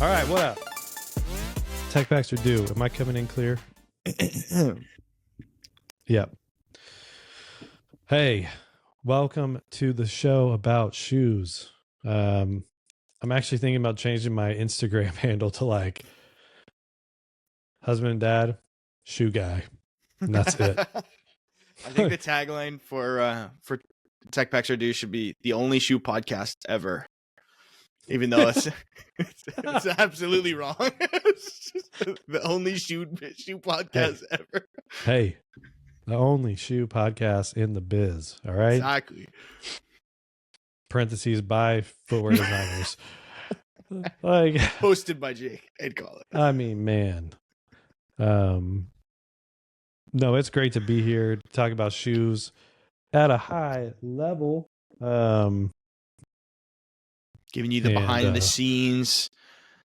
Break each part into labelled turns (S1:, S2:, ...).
S1: All right, what up? Tech packs are due. Am I coming in clear? Yep. Hey, welcome to the show about shoes. I'm actually thinking about changing my Instagram handle to like husband and dad, shoe guy. And that's it.
S2: I think the tagline for Tech Packs Are Due should be the only shoe podcast ever. Even though it's absolutely wrong. It's just the only shoe podcast ever.
S1: Hey, the only shoe podcast in the biz. All right.
S2: Exactly.
S1: Parentheses by footwear designers. Like
S2: hosted by Jake, I'd call it.
S1: I mean, man. No, it's great to be here to talk about shoes at a high level.
S2: Giving you the behind the scenes,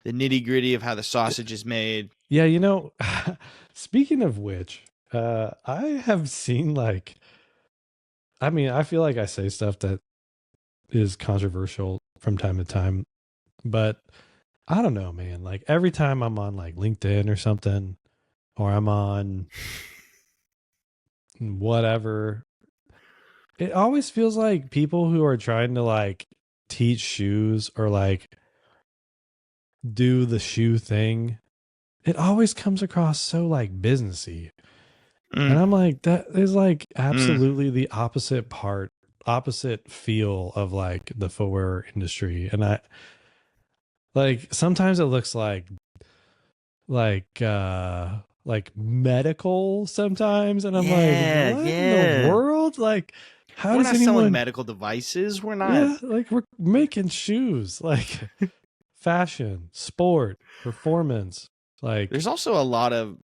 S2: the nitty gritty of how the sausage is made.
S1: Yeah, you know, speaking of which, I have seen like, I mean, I feel like I say stuff that is controversial from time to time, but I don't know, man. Like every time I'm on like LinkedIn or something, or I'm on whatever, it always feels like people who are trying to like teach shoes or like do the shoe thing, it always comes across so like businessy. And I'm like, that is like absolutely the opposite feel of like the footwear industry. And I like sometimes it looks like medical sometimes, and I'm like, what in the world? Like, how
S2: we're
S1: does
S2: not
S1: anyone
S2: selling medical devices? We're not.
S1: Yeah, like we're making shoes, like fashion, sport, performance. Like
S2: there's also a lot of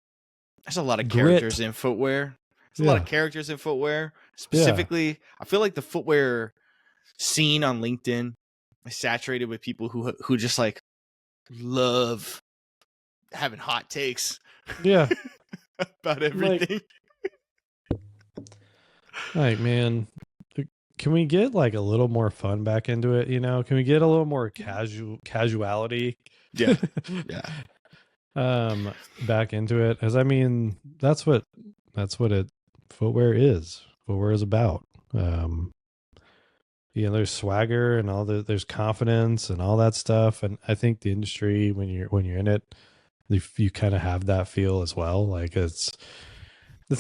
S2: characters in footwear. There's a lot of characters in footwear. Specifically, I feel like the footwear scene on LinkedIn is saturated with people who just like love having hot takes.
S1: Yeah.
S2: About everything.
S1: Like, man, can we get like a little more fun back into it? You know, can we get a little more casuality?
S2: Yeah.
S1: Back into it. As I mean, that's what footwear is. Footwear is about. You know, there's swagger and there's confidence and all that stuff. And I think the industry, when you're in it, you kind of have that feel as well. Like it's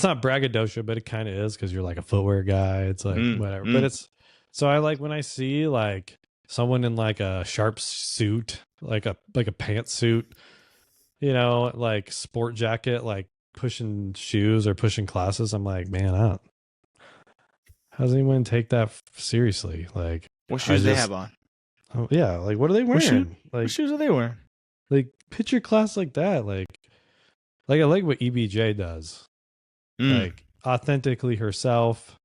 S1: not braggadocio, but it kind of is because you're like a footwear guy. It's like whatever. But it's so I like when I see like someone in like a sharp suit, like a pantsuit, you know, like sport jacket, like pushing shoes or pushing classes. I'm like, man, how does anyone take that seriously? Like,
S2: what shoes they have on?
S1: Oh yeah, like what are they wearing?
S2: What shoes are they wearing?
S1: Like picture class like that. Like I like what EBJ does. Like authentically herself.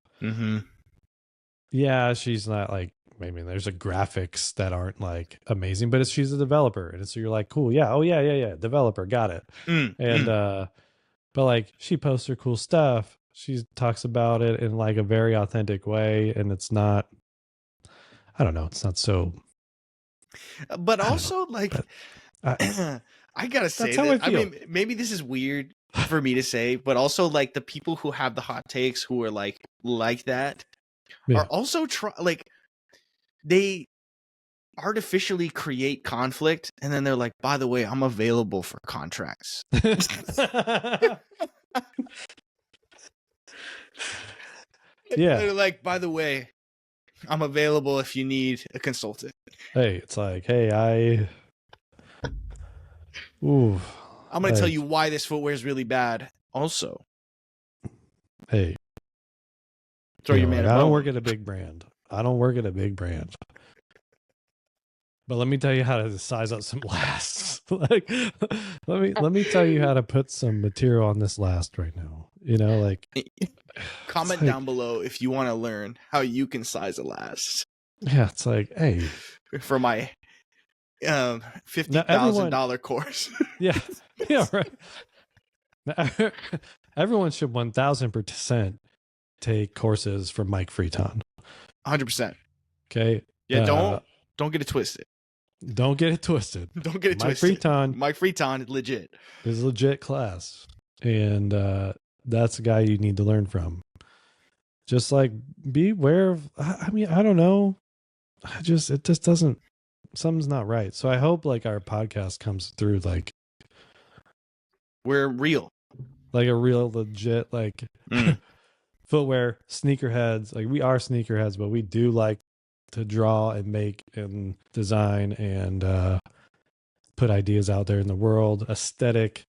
S1: Yeah, she's not like, I mean, there's a graphics that aren't like amazing, but she's a developer, and so you're like, cool, yeah, oh yeah, developer, got it. And but like she posts her cool stuff. She talks about it in like a very authentic way, and it's not, I don't know, it's not so.
S2: But also like, I gotta say that. I mean, maybe this is weird for me to say, but also like the people who have the hot takes who are like that are also they artificially create conflict, and then they're like, by the way, I'm available for contracts.
S1: Yeah,
S2: they're like, by the way, I'm available if you need a consultant.
S1: Hey, it's like, hey, I'm
S2: gonna tell you why this footwear is really bad. Also,
S1: hey,
S2: throw your man.
S1: I don't work at a big brand. But let me tell you how to size up some lasts. Like, let me tell you how to put some material on this last right now. You know, like,
S2: comment down below if you want to learn how you can size a last.
S1: Yeah, it's like, hey,
S2: for my $50,000 course.
S1: Yeah, right. Now, everyone should 1,000% take courses from Mike Friton.
S2: 100%.
S1: Okay.
S2: Yeah, don't get it twisted.
S1: Don't get it twisted.
S2: Don't get it
S1: Mike
S2: twisted.
S1: Friton.
S2: Mike Friton is legit.
S1: Is legit class. And that's a guy you need to learn from. Just like be aware of, I mean, I don't know. It just doesn't, something's not right. So I hope like our podcast comes through like
S2: we're real.
S1: Like a real legit like footwear sneakerheads. Like we are sneakerheads, but we do like to draw and make and design and put ideas out there in the world, aesthetic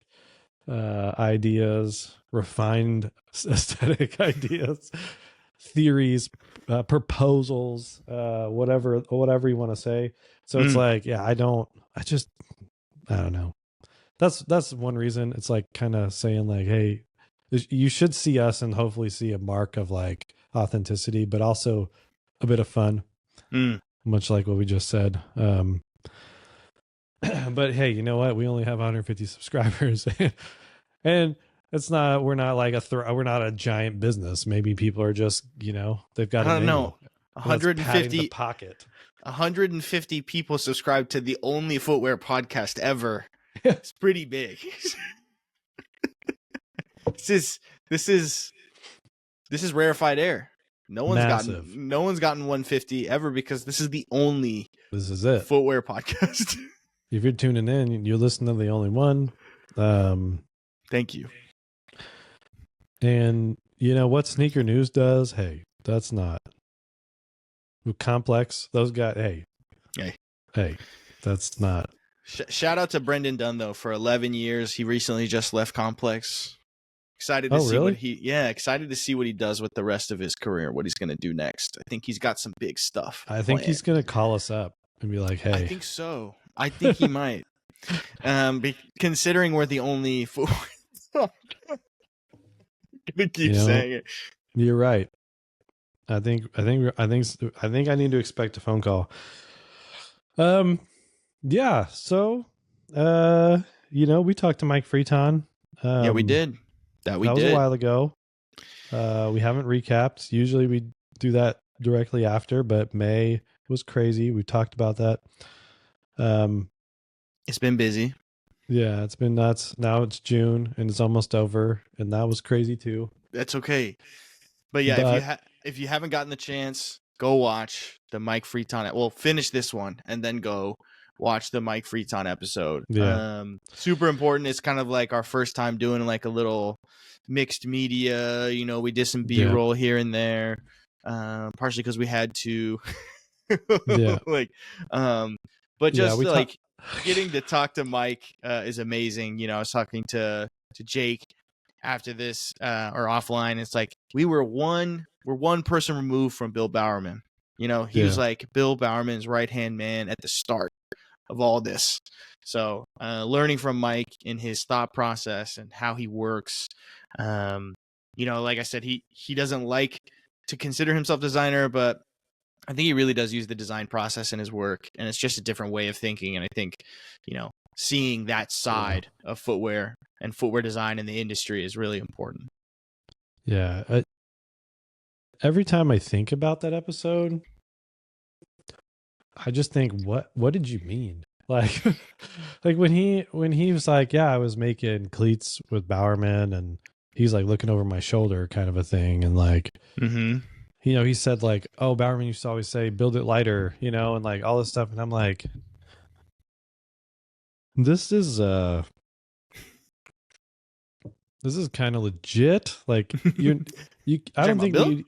S1: ideas, refined aesthetic ideas, theories, proposals, whatever you want to say. So it's like, yeah, I don't know. That's one reason. It's like kind of saying like, hey, you should see us and hopefully see a mark of like authenticity, but also a bit of fun, much like what we just said. But hey, you know what? We only have 150 subscribers, and we're not like we're not a giant business. Maybe people are just, they've got.
S2: I don't know. 150
S1: the pocket.
S2: 150 people subscribe to the only footwear podcast ever. It's pretty big. This is rarefied air. No one's gotten 150 ever because this is the only footwear podcast.
S1: If you're tuning in, you're listening to the only one.
S2: Thank you.
S1: And you know what Sneaker News does? Hey, that's not Complex. Those guys. Hey, that's not.
S2: Shout out to Brendan Dunn though for 11 years. He recently just left Complex. Excited to see excited to see what he does with the rest of his career. What he's going to do next. I think he's got some big stuff.
S1: I think he's going to call us up and be like, "Hey."
S2: I think so. I think he might. Considering we're the only footwear. I'm gonna keep saying it.
S1: You're right. I think I need to expect a phone call. Yeah. So, we talked to Mike Friton.
S2: Yeah, we did. That was
S1: a while ago. We haven't recapped. Usually we do that directly after, but May was crazy. We talked about that.
S2: It's been busy.
S1: Yeah, it's been nuts. Now it's June and it's almost over, and that was crazy too.
S2: That's okay. But yeah, if you haven't gotten the chance, go watch the Mike Friton. Well, finish this one and then go watch the Mike Friton episode.
S1: Yeah.
S2: Super important. It's kind of like our first time doing like a little mixed media. We did some B-roll here and there, partially because we had to.
S1: Yeah.
S2: But just getting to talk to Mike is amazing. I was talking to Jake after this or offline. It's like we're one person removed from Bill Bowerman. He was like Bill Bowerman's right-hand man at the start of all this. So learning from Mike in his thought process and how he works. Like I said, he doesn't like to consider himself designer, but I think he really does use the design process in his work, and it's just a different way of thinking. And I think, seeing that side of footwear and footwear design in the industry is really important.
S1: Yeah. Every time I think about that episode, I just think, what did you mean? Like, like when he was like, yeah, I was making cleats with Bowerman, and he's like looking over my shoulder kind of a thing. And like, he said like, oh, Bowerman used to always say, build it lighter, and like all this stuff. And I'm like, this is kind of legit. Like I don't think
S2: Bill?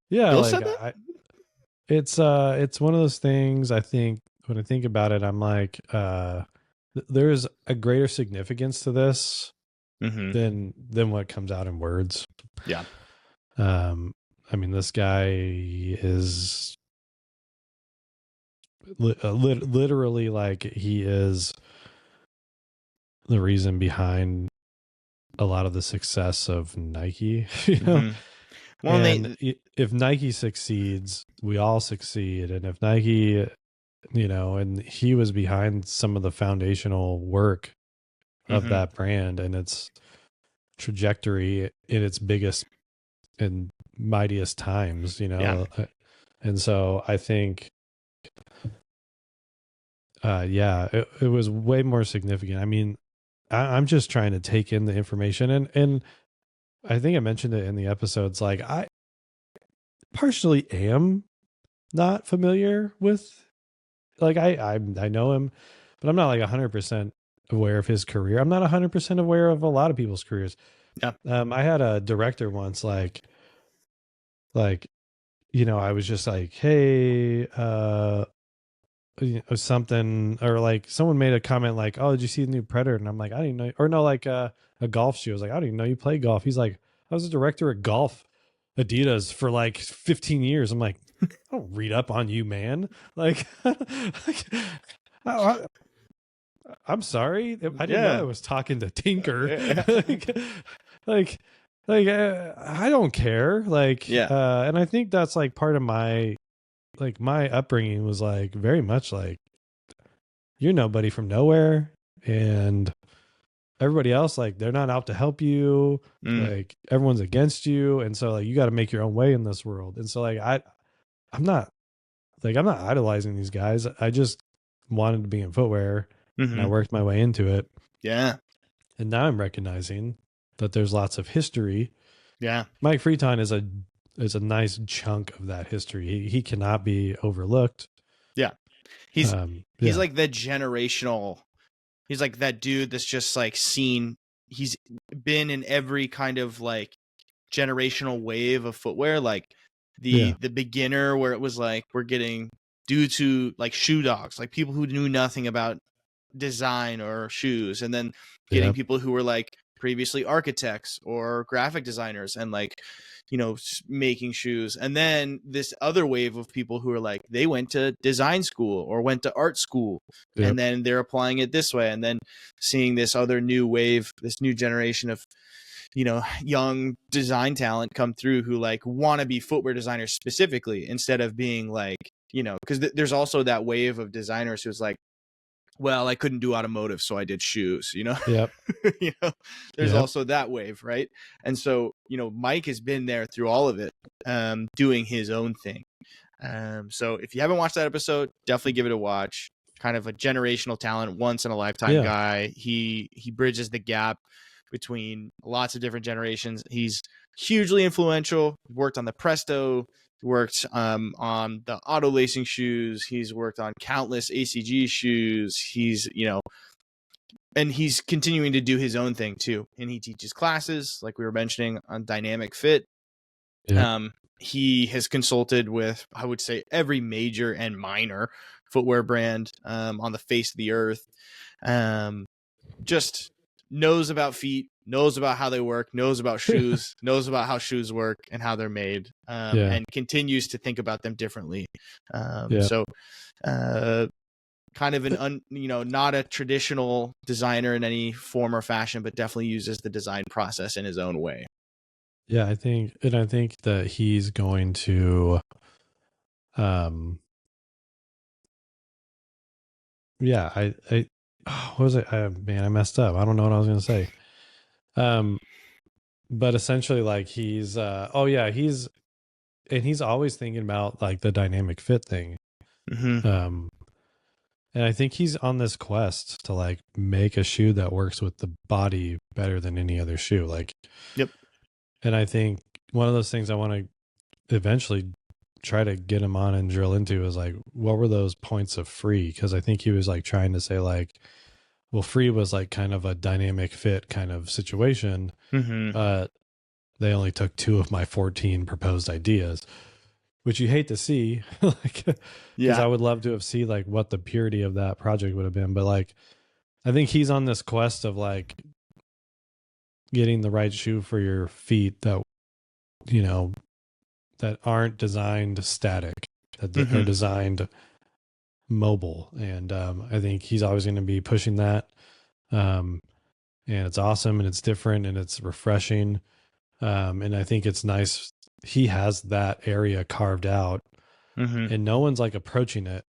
S2: Bill
S1: like
S2: said that?
S1: it's one of those things. I think when I think about it, I'm like, there is a greater significance to this than what comes out in words.
S2: Yeah.
S1: I mean, this guy is literally like, he is the reason behind a lot of the success of Nike, Well, and if Nike succeeds, we all succeed. And if Nike, and he was behind some of the foundational work of that brand and its trajectory in its biggest and mightiest times, and so I think yeah, it was way more significant. I mean, I'm just trying to take in the information, and I think I mentioned it in the episodes. Like, I partially am not familiar with, like, I know him, but I'm not like 100% aware of his career. I'm not 100% aware of a lot of people's careers.
S2: Yeah.
S1: I had a director once, like, you know, I was just like, hey, something, or like someone made a comment like, oh, did you see the new Predator? And I'm like, I didn't know. Or no, like a golf shoe. I was like, I didn't even know you play golf. He's like, I was a director at Golf Adidas for like 15 years. I'm like, I don't read up on you, man. Like, I, am sorry, I didn't know I was talking to Tinker. like, I don't care. Like,
S2: Yeah.
S1: and I think that's like part of my upbringing was like very much like, you're nobody from nowhere, and everybody else, like, they're not out to help you. Like, everyone's against you, and so like you got to make your own way in this world. And so like I'm not idolizing these guys. I just wanted to be in footwear, and I worked my way into it.
S2: Yeah.
S1: And now I'm recognizing that there's lots of history.
S2: Yeah.
S1: Mike Friton is a nice chunk of that history. He cannot be overlooked.
S2: Yeah. He's like the generational, he's like that dude that's just like he's been in every kind of like generational wave of footwear, like the beginner, where it was like we're getting dudes who like shoe dogs, like people who knew nothing about design or shoes, and then getting people who were like previously architects or graphic designers and like, you know, making shoes. And then this other wave of people who are like, they went to design school or went to art school, and then they're applying it this way. And then seeing this other new wave, this new generation of, you know, young design talent come through who like want to be footwear designers specifically, instead of being like, you know, because there's also that wave of designers who's like, well, I couldn't do automotive, so I did shoes, you know? You know, there's also that wave, right? And so, you know, Mike has been there through all of it, doing his own thing. So if you haven't watched that episode, definitely give it a watch. Kind of a generational talent, once in a lifetime guy. He bridges the gap between lots of different generations. He's hugely influential. Worked on the Presto, worked on the auto lacing shoes. He's worked on countless ACG shoes. He's, you know, and he's continuing to do his own thing too. And he teaches classes, like we were mentioning, on dynamic fit. He has consulted with, I would say, every major and minor footwear brand on the face of the earth. Just knows about feet, knows about how they work, knows about shoes, knows about how shoes work and how they're made, and continues to think about them differently. So kind of you know, not a traditional designer in any form or fashion, but definitely uses the design process in his own way.
S1: Yeah, I think that he's going to, what was it? Man, I messed up. I don't know what I was going to say. But essentially, like, he's always thinking about like the dynamic fit thing. And I think he's on this quest to like make a shoe that works with the body better than any other shoe. Like, and I think one of those things I want to eventually try to get him on and drill into is like, what were those points of free? Because I think he was like trying to say like, well, free was like kind of a dynamic fit kind of situation. They only took 2 of my 14 proposed ideas, which you hate to see, like, because I would love to have seen like what the purity of that project would have been. But like, I think he's on this quest of like getting the right shoe for your feet that, you know, that aren't designed static, that are designed mobile. And I think he's always going to be pushing that. And it's awesome, and it's different, and it's refreshing. And I think it's nice. He has that area carved out, and no one's like approaching it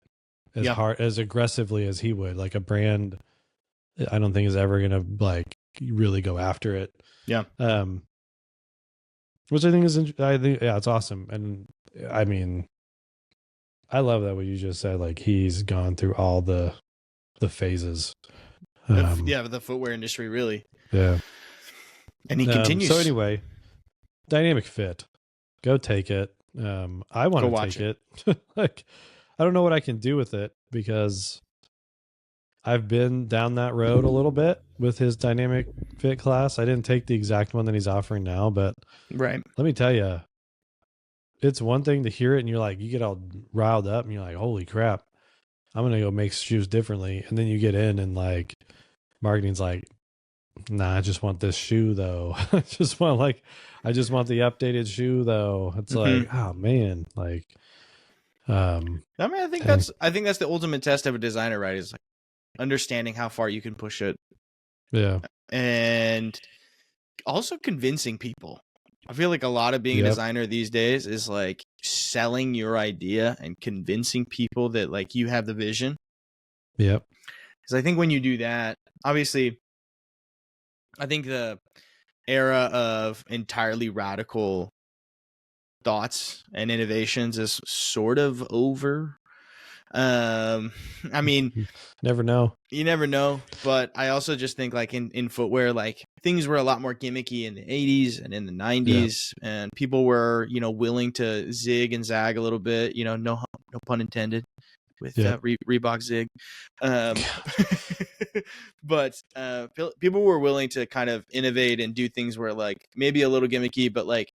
S1: as hard, as aggressively as he would. Like, a brand, I don't think is ever going to like really go after it. Which I think is, it's awesome. And I mean, I love that what you just said. Like, he's gone through all the phases.
S2: The footwear industry, really.
S1: Yeah.
S2: And he continues.
S1: So anyway, dynamic fit. Go take it. I want to take it. Like, I don't know what I can do with it because I've been down that road a little bit with his dynamic fit class. I didn't take the exact one that he's offering now, but
S2: right.
S1: Let me tell you, it's one thing to hear it and you're like, you get all riled up and you're like, holy crap, I'm going to go make shoes differently. And then you get in and like marketing's like, nah, I just want this shoe though. I just want the updated shoe though. It's like, oh man, like,
S2: I mean, I think that's the ultimate test of a designer, right? Is like understanding how far you can push it.
S1: Yeah.
S2: And also convincing people. I feel like a lot of being a designer these days is like selling your idea and convincing people that like you have the vision.
S1: Yep.
S2: Because I think when you do that, obviously, I think the era of entirely radical thoughts and innovations is sort of over. I mean,
S1: never know.
S2: You never know, but I also just think like in footwear, like things were a lot more gimmicky in the 80s and in the 90s, and people were, willing to zig and zag a little bit, no pun intended with Reebok zig. But people were willing to kind of innovate and do things where like maybe a little gimmicky, but like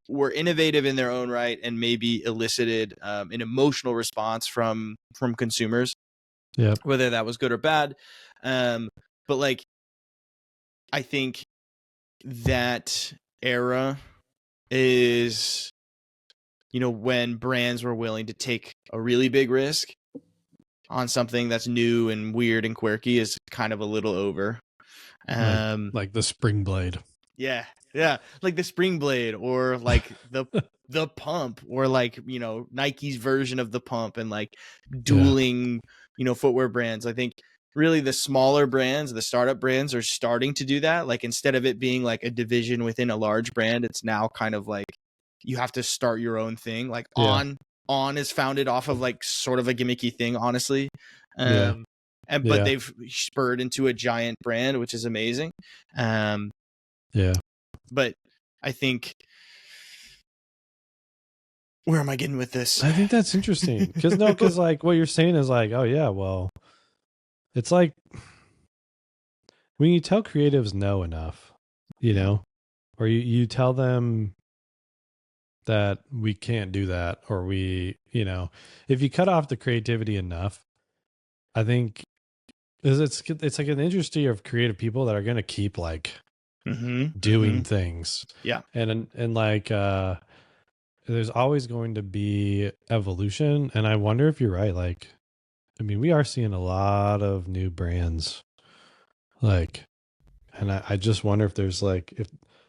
S2: were innovative in their own right and maybe elicited an emotional response from consumers.
S1: Yeah.
S2: Whether that was good or bad. But like, I think that era is, when brands were willing to take a really big risk on something that's new and weird and quirky is kind of a little over.
S1: Like the Spring Blade.
S2: Yeah. Yeah. Like the Spring Blade or like the pump or like, Nike's version of the pump and like dueling, footwear brands. I think really the smaller brands, the startup brands are starting to do that. Like instead of it being like a division within a large brand, it's now kind of like you have to start your own thing. Like On is founded off of like sort of a gimmicky thing, honestly. But they've spurred into a giant brand, which is amazing. But I think, where am I getting with this?
S1: I think that's interesting because like what you're saying is like, oh yeah, well, it's like when you tell creatives no enough, or you tell them that we can't do that, or if you cut off the creativity enough, I think it's like an industry of creative people that are going to keep like doing things.
S2: Yeah.
S1: And like, there's always going to be evolution. And I wonder if you're right. Like, I mean, we are seeing a lot of new brands, like, and I just wonder if there's like,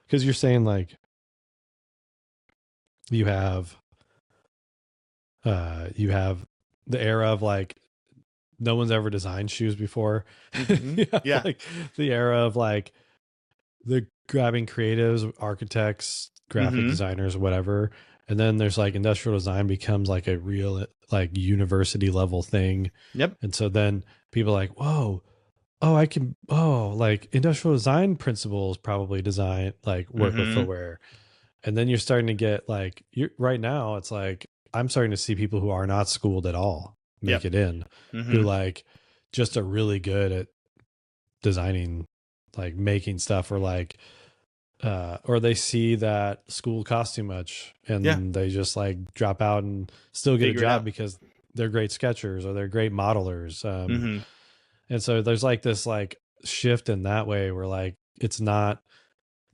S1: because you're saying like, you have the era of like, no one's ever designed shoes before. Like the era of like the grabbing creatives, architects, graphic designers, whatever. And then there's like industrial design becomes like a real like university level thing.
S2: Yep.
S1: And so then people are like, whoa, like industrial design principles probably design like work with footwear. And then you're starting to get like, right now it's like, I'm starting to see people who are not schooled at all make it in, who like just are really good at designing, like making stuff, or like, or they see that school costs too much and they just like drop out and still get a job because they're great sketchers or they're great modelers. And so there's like this like shift in that way where like, it's not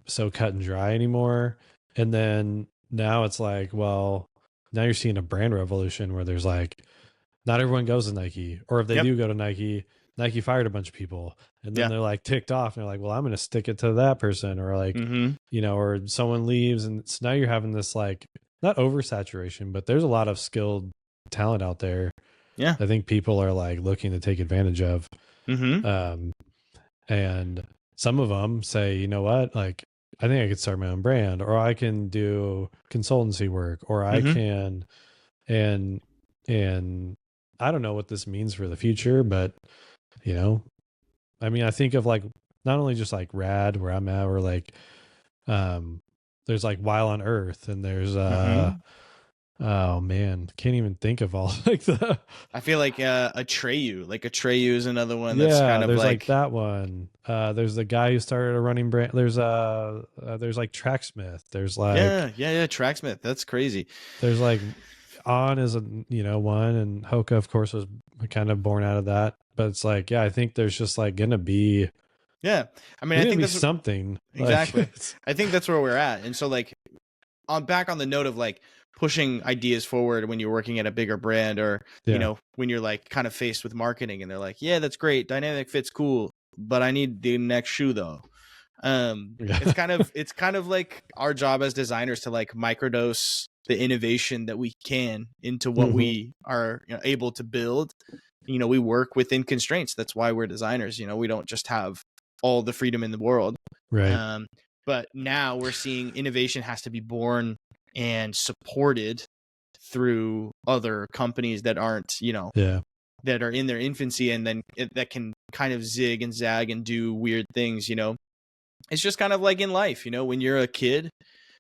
S1: so cut and dry anymore. And then now it's like, well, now you're seeing a brand revolution where there's like, not everyone goes to Nike, or if they do go to Nike, Nike fired a bunch of people, and then they're like ticked off and they're like, well, I'm going to stick it to that person, or like, or someone leaves. And so now you're having this like, not oversaturation, but there's a lot of skilled talent out there.
S2: Yeah.
S1: I think people are like looking to take advantage of. And some of them say, you know what, like, I think I could start my own brand, or I can do consultancy work, or I can, and I don't know what this means for the future, but you know, I mean, I think of like not only just like Rad where I'm at, or like there's like While on Earth, and there's oh man, can't even think of all like the.
S2: I feel like Atreyu is another one that's
S1: Yeah,
S2: kind of
S1: there's like that one. There's the guy who started a running brand. There's like Tracksmith. There's like
S2: Tracksmith. That's crazy.
S1: There's like On is a one, and Hoka of course was kind of born out of that. But it's like, yeah, I think there's just like gonna be
S2: I mean, I think that's
S1: something
S2: exactly.
S1: Like,
S2: I think that's where we're at. And so like back on the note of like pushing ideas forward when you're working at a bigger brand, or you know, when you're like kind of faced with marketing and they're like, yeah, that's great, dynamic fit's cool, but I need the next shoe though. It's kind of like our job as designers to like microdose the innovation that we can into what we are able to build. We work within constraints. That's why we're designers. We don't just have all the freedom in the world.
S1: Right.
S2: But now we're seeing innovation has to be born and supported through other companies that aren't, that are in their infancy, and then that can kind of zig and zag and do weird things. It's just kind of like in life, when you're a kid,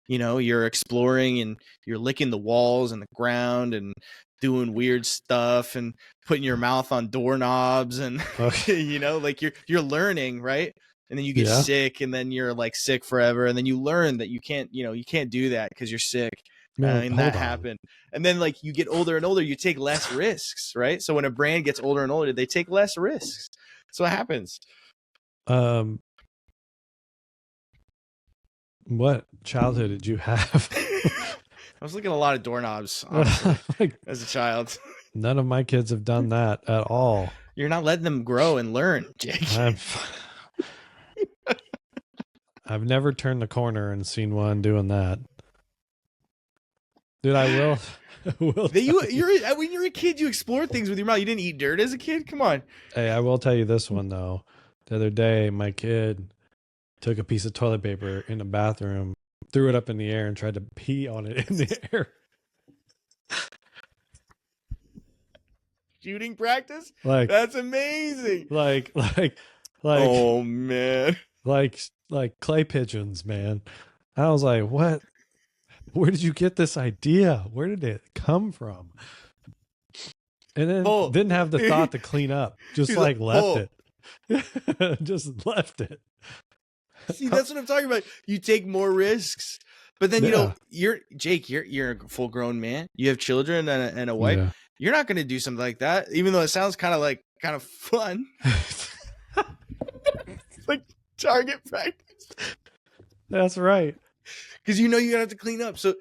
S2: you're exploring and you're licking the walls and the ground and doing weird stuff and putting your mouth on doorknobs and like you're learning, right? And then you get sick, and then you're like sick forever, and then you learn that you can't do that because you're sick. And that happened. And then like you get older and older, you take less risks, right? So when a brand gets older and older, they take less risks. So what happens?
S1: What childhood did you have?
S2: I was looking at a lot of doorknobs, honestly, as a child.
S1: None of my kids have done that at all.
S2: You're not letting them grow and learn, Jake.
S1: I've never turned the corner and seen one doing that. Dude, I will.
S2: When you're a kid, you explore things with your mouth. You didn't eat dirt as a kid? Come on.
S1: Hey, I will tell you this one, though. The other day, my kid took a piece of toilet paper in the bathroom, threw it up in the air, and tried to pee on it in the air.
S2: Shooting practice? Like, that's amazing.
S1: Like
S2: oh man.
S1: Like clay pigeons, man. I was like, what? Where did you get this idea? Where did it come from? And then didn't have the thought to clean up. Just like left it. Just left it.
S2: See, that's what I'm talking about. You take more risks. But then, you're Jake, you're a full grown man. You have children and a wife. Yeah. You're not going to do something like that, even though it sounds kind of fun. It's like target practice.
S1: That's right.
S2: Because you're going to have to clean up. So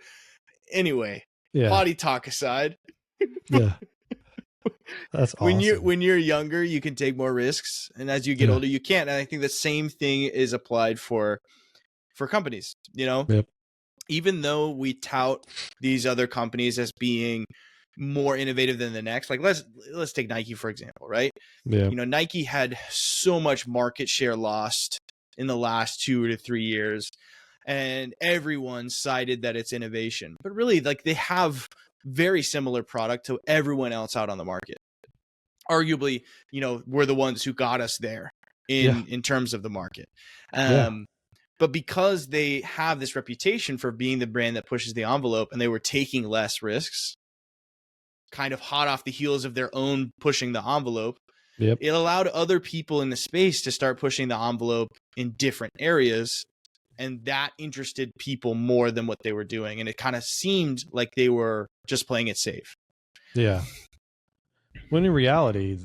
S2: anyway, potty talk aside.
S1: Yeah. That's awesome.
S2: When you're younger, you can take more risks. And as you get older, you can't. And I think the same thing is applied for companies, Yep. Even though we tout these other companies as being more innovative than the next, like let's take Nike, for example, right?
S1: Yeah.
S2: Nike had so much market share lost in the last 2 to 3 years, and everyone cited that it's innovation. But really, like, they have very similar product to everyone else out on the market. Arguably, we're the ones who got us there in terms of the market. But because they have this reputation for being the brand that pushes the envelope, and they were taking less risks, kind of hot off the heels of their own pushing the envelope, it allowed other people in the space to start pushing the envelope in different areas. And that interested people more than what they were doing. And it kind of seemed like they were just playing it safe.
S1: Yeah. When in reality,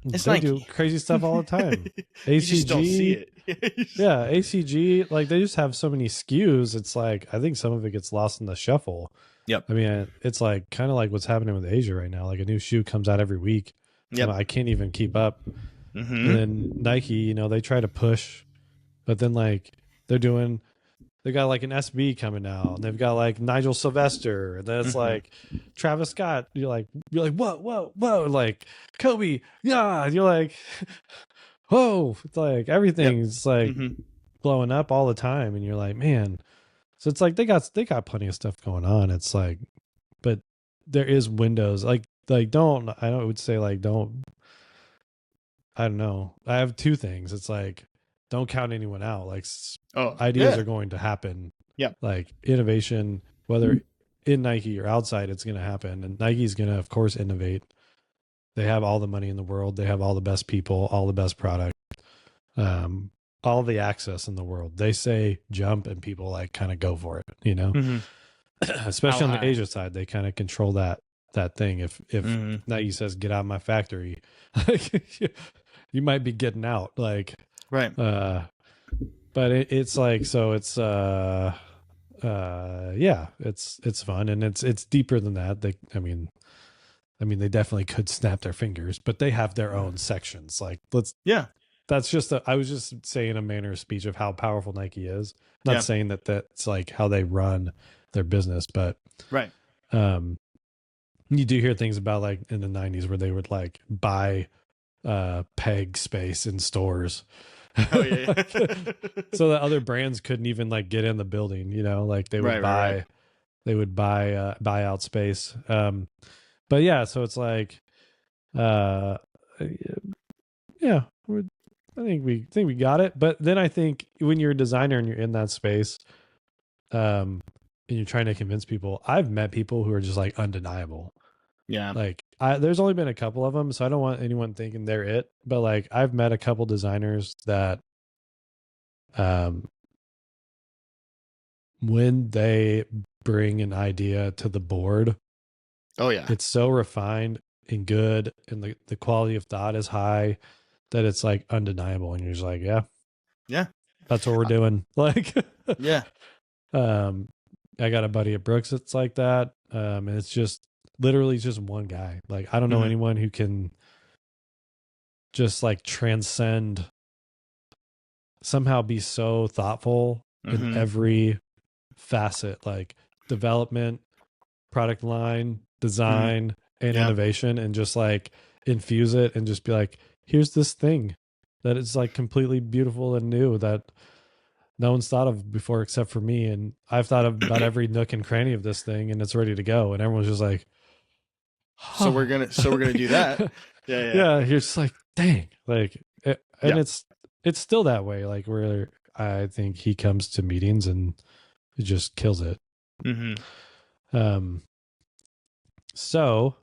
S1: they do crazy stuff all the time. ACG, you just don't see it. ACG, like, they just have so many SKUs. It's like, I think some of it gets lost in the shuffle.
S2: Yep.
S1: I mean, it's like kind of like what's happening with Asia right now. Like, a new shoe comes out every week. Yep. I can't even keep up. Mm-hmm. And then Nike, they try to push, but then like they got like an SB coming out, and they've got like Nigel Sylvester, and then it's like Travis Scott. You're like, whoa, like Kobe, yeah. You're like, whoa. It's like everything's like blowing up all the time, and you're like, man. So it's like they got plenty of stuff going on. It's like, but there is windows. Like like I would say like don't, I don't know. I have two things. It's like don't count anyone out. Like ideas are going to happen.
S2: Yeah.
S1: Like innovation, whether in Nike or outside, it's going to happen. And Nike's going to, of course, innovate. They have all the money in the world. They have all the best people, all the best product, all the access in the world. They say jump and people like kind of go for it, you know, especially on the Asia side, they kind of control that thing. If Nike says, get out of my factory, you might be getting out, like,
S2: right.
S1: But it's like, so it's, yeah, it's fun. And it's deeper than that. I mean, they definitely could snap their fingers, but they have their own sections. Like, that's just, I was just saying a manner of speech of how powerful Nike is. Not saying that that's like how they run their business, but
S2: right.
S1: You do hear things about like in the 90s where they would like buy peg space in stores.
S2: Oh yeah.
S1: So that other brands couldn't even like get in the building, you know, like they would they would buy out space. But yeah, so it's like yeah, I think we got it. But then I think when you're a designer and you're in that space, and you're trying to convince people, I've met people who are just like undeniable.
S2: Yeah.
S1: Like there's only been a couple of them, so I don't want anyone thinking they're it. But like I've met a couple designers that, when they bring an idea to the board,
S2: oh yeah,
S1: it's so refined and good, and the quality of thought is high that it's like undeniable, and you're just like, yeah, that's what we're doing. Like,
S2: yeah.
S1: I got a buddy at Brooks that's like that, and it's just literally just one guy. Like, I don't know anyone who can just like transcend, somehow be so thoughtful in every facet, like development, product line, design, and innovation, and just like infuse it and just be like, here's this thing that is like completely beautiful and new that no one's thought of before except for me, and I've thought about every nook and cranny of this thing, and it's ready to go, and everyone's just like,
S2: so we're gonna do that.
S1: Yeah, you're just like, dang, like it's still that way, like where I think he comes to meetings and he just kills it. So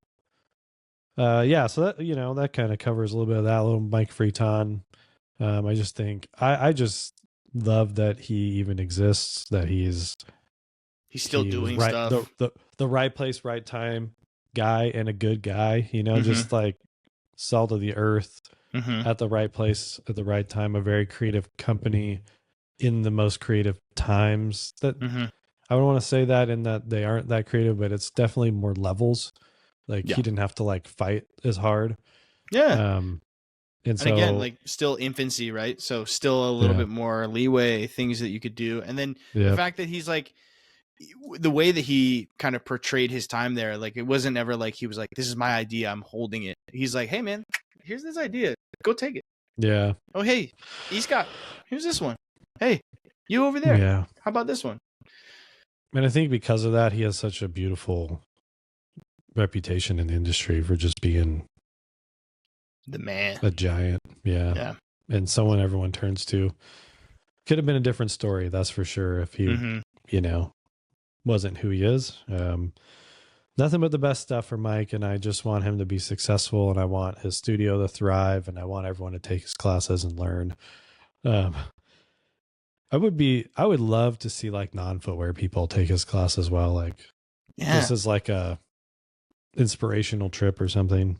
S1: so that, you know, that kind of covers a little bit of that, little Mike Friton. I just think I just love that he even exists, that he's
S2: still doing stuff,
S1: the right place, right time guy, and a good guy, you know, just like salt of the earth at the right place at the right time, a very creative company in the most creative times. That I would want to say that in that they aren't that creative, but it's definitely more levels. Like he didn't have to like fight as hard. And so,
S2: again, like still infancy, right? So still a little bit more leeway, things that you could do. And then the fact that he's like, the way that he kind of portrayed his time there, like it wasn't ever like he was like, this is my idea, I'm holding it. He's like, hey man, here's this idea, go take it.
S1: Yeah.
S2: Oh hey, Scott, here's this one. Hey, you over there.
S1: Yeah.
S2: How about this one?
S1: And I think because of that, he has such a beautiful reputation in the industry for just being
S2: the man,
S1: a giant. Yeah. And someone everyone turns to. Could have been a different story, that's for sure, if he, you know, wasn't who he is. Nothing but the best stuff for Mike, and I just want him to be successful, and I want his studio to thrive, and I want everyone to take his classes and learn. I would love to see like non-footwear people take his class as well. Like this is like a inspirational trip or something.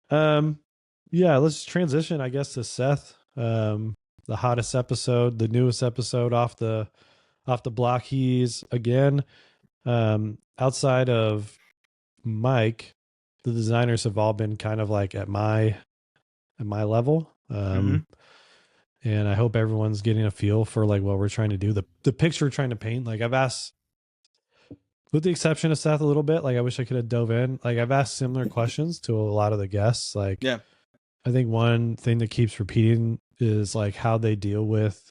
S1: Let's transition, I guess, to Seth. The hottest episode, the newest episode off the block. He's again, outside of Mike, the designers have all been kind of like at my level. And I hope everyone's getting a feel for like what we're trying to do, the picture we're trying to paint. Like I've asked, with the exception of Seth a little bit, like I wish I could have dove in. Like I've asked similar questions to a lot of the guests. Like, I think one thing that keeps repeating is like how they deal with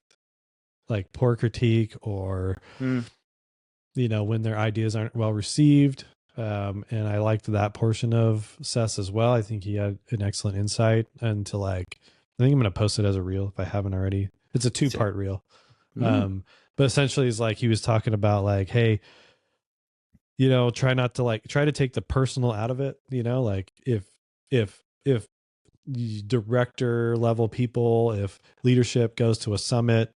S1: like poor critique or, you know, when their ideas aren't well received. And I liked that portion of Seth's as well. I think he had an excellent insight into like, I think I'm going to post it as a reel if I haven't already. It's a 2-part reel. But essentially it's like he was talking about like, hey, you know, try to take the personal out of it, you know, like if director level people, if leadership goes to a summit,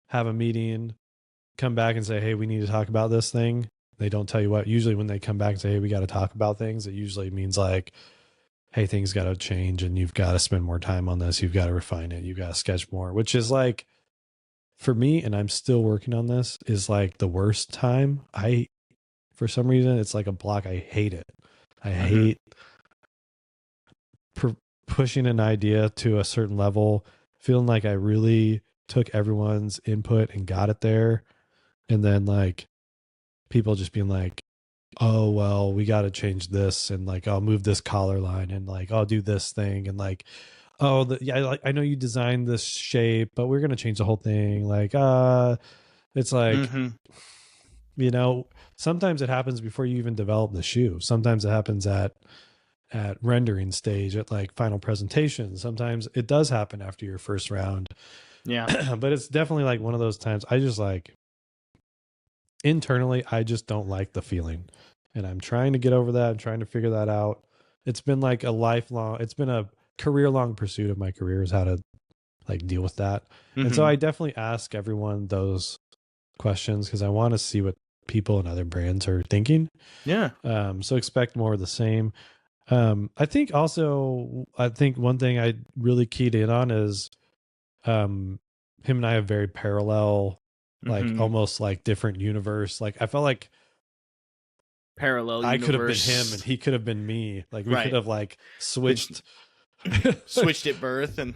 S1: have a meeting, come back and say, hey, we need to talk about this thing. They don't tell you what. Usually when they come back and say, hey, we got to talk about things, it usually means like, hey, things got to change and you've got to spend more time on this. You've got to refine it. You've got to sketch more, which is like, for me, and I'm still working on this, is like the worst time. For some reason, it's like a block. I hate it. I hate pushing an idea to a certain level, feeling like I really took everyone's input and got it there. And then like people just being like, oh, well, we got to change this. And like, I'll move this collar line and like, I'll do this thing. And like, oh, I know you designed this shape, but we're going to change the whole thing. Like, it's like, you know, sometimes it happens before you even develop the shoe. Sometimes it happens at rendering stage, at like final presentation. Sometimes it does happen after your first round.
S2: Yeah.
S1: But it's definitely like one of those times I just like, internally, I just don't like the feeling. And I'm trying to get over that. I'm trying to figure that out. It's been like it's been a career-long pursuit of my career, is how to like deal with that. And so I definitely ask everyone those questions because I want to see what people and other brands are thinking.
S2: Yeah.
S1: So expect more of the same. I think one thing I really keyed in on is him and I have very parallel, like almost like different universe. Like I felt like
S2: parallel
S1: I
S2: universe.
S1: could have been him and he could have been me. Like we could have like switched
S2: at birth. And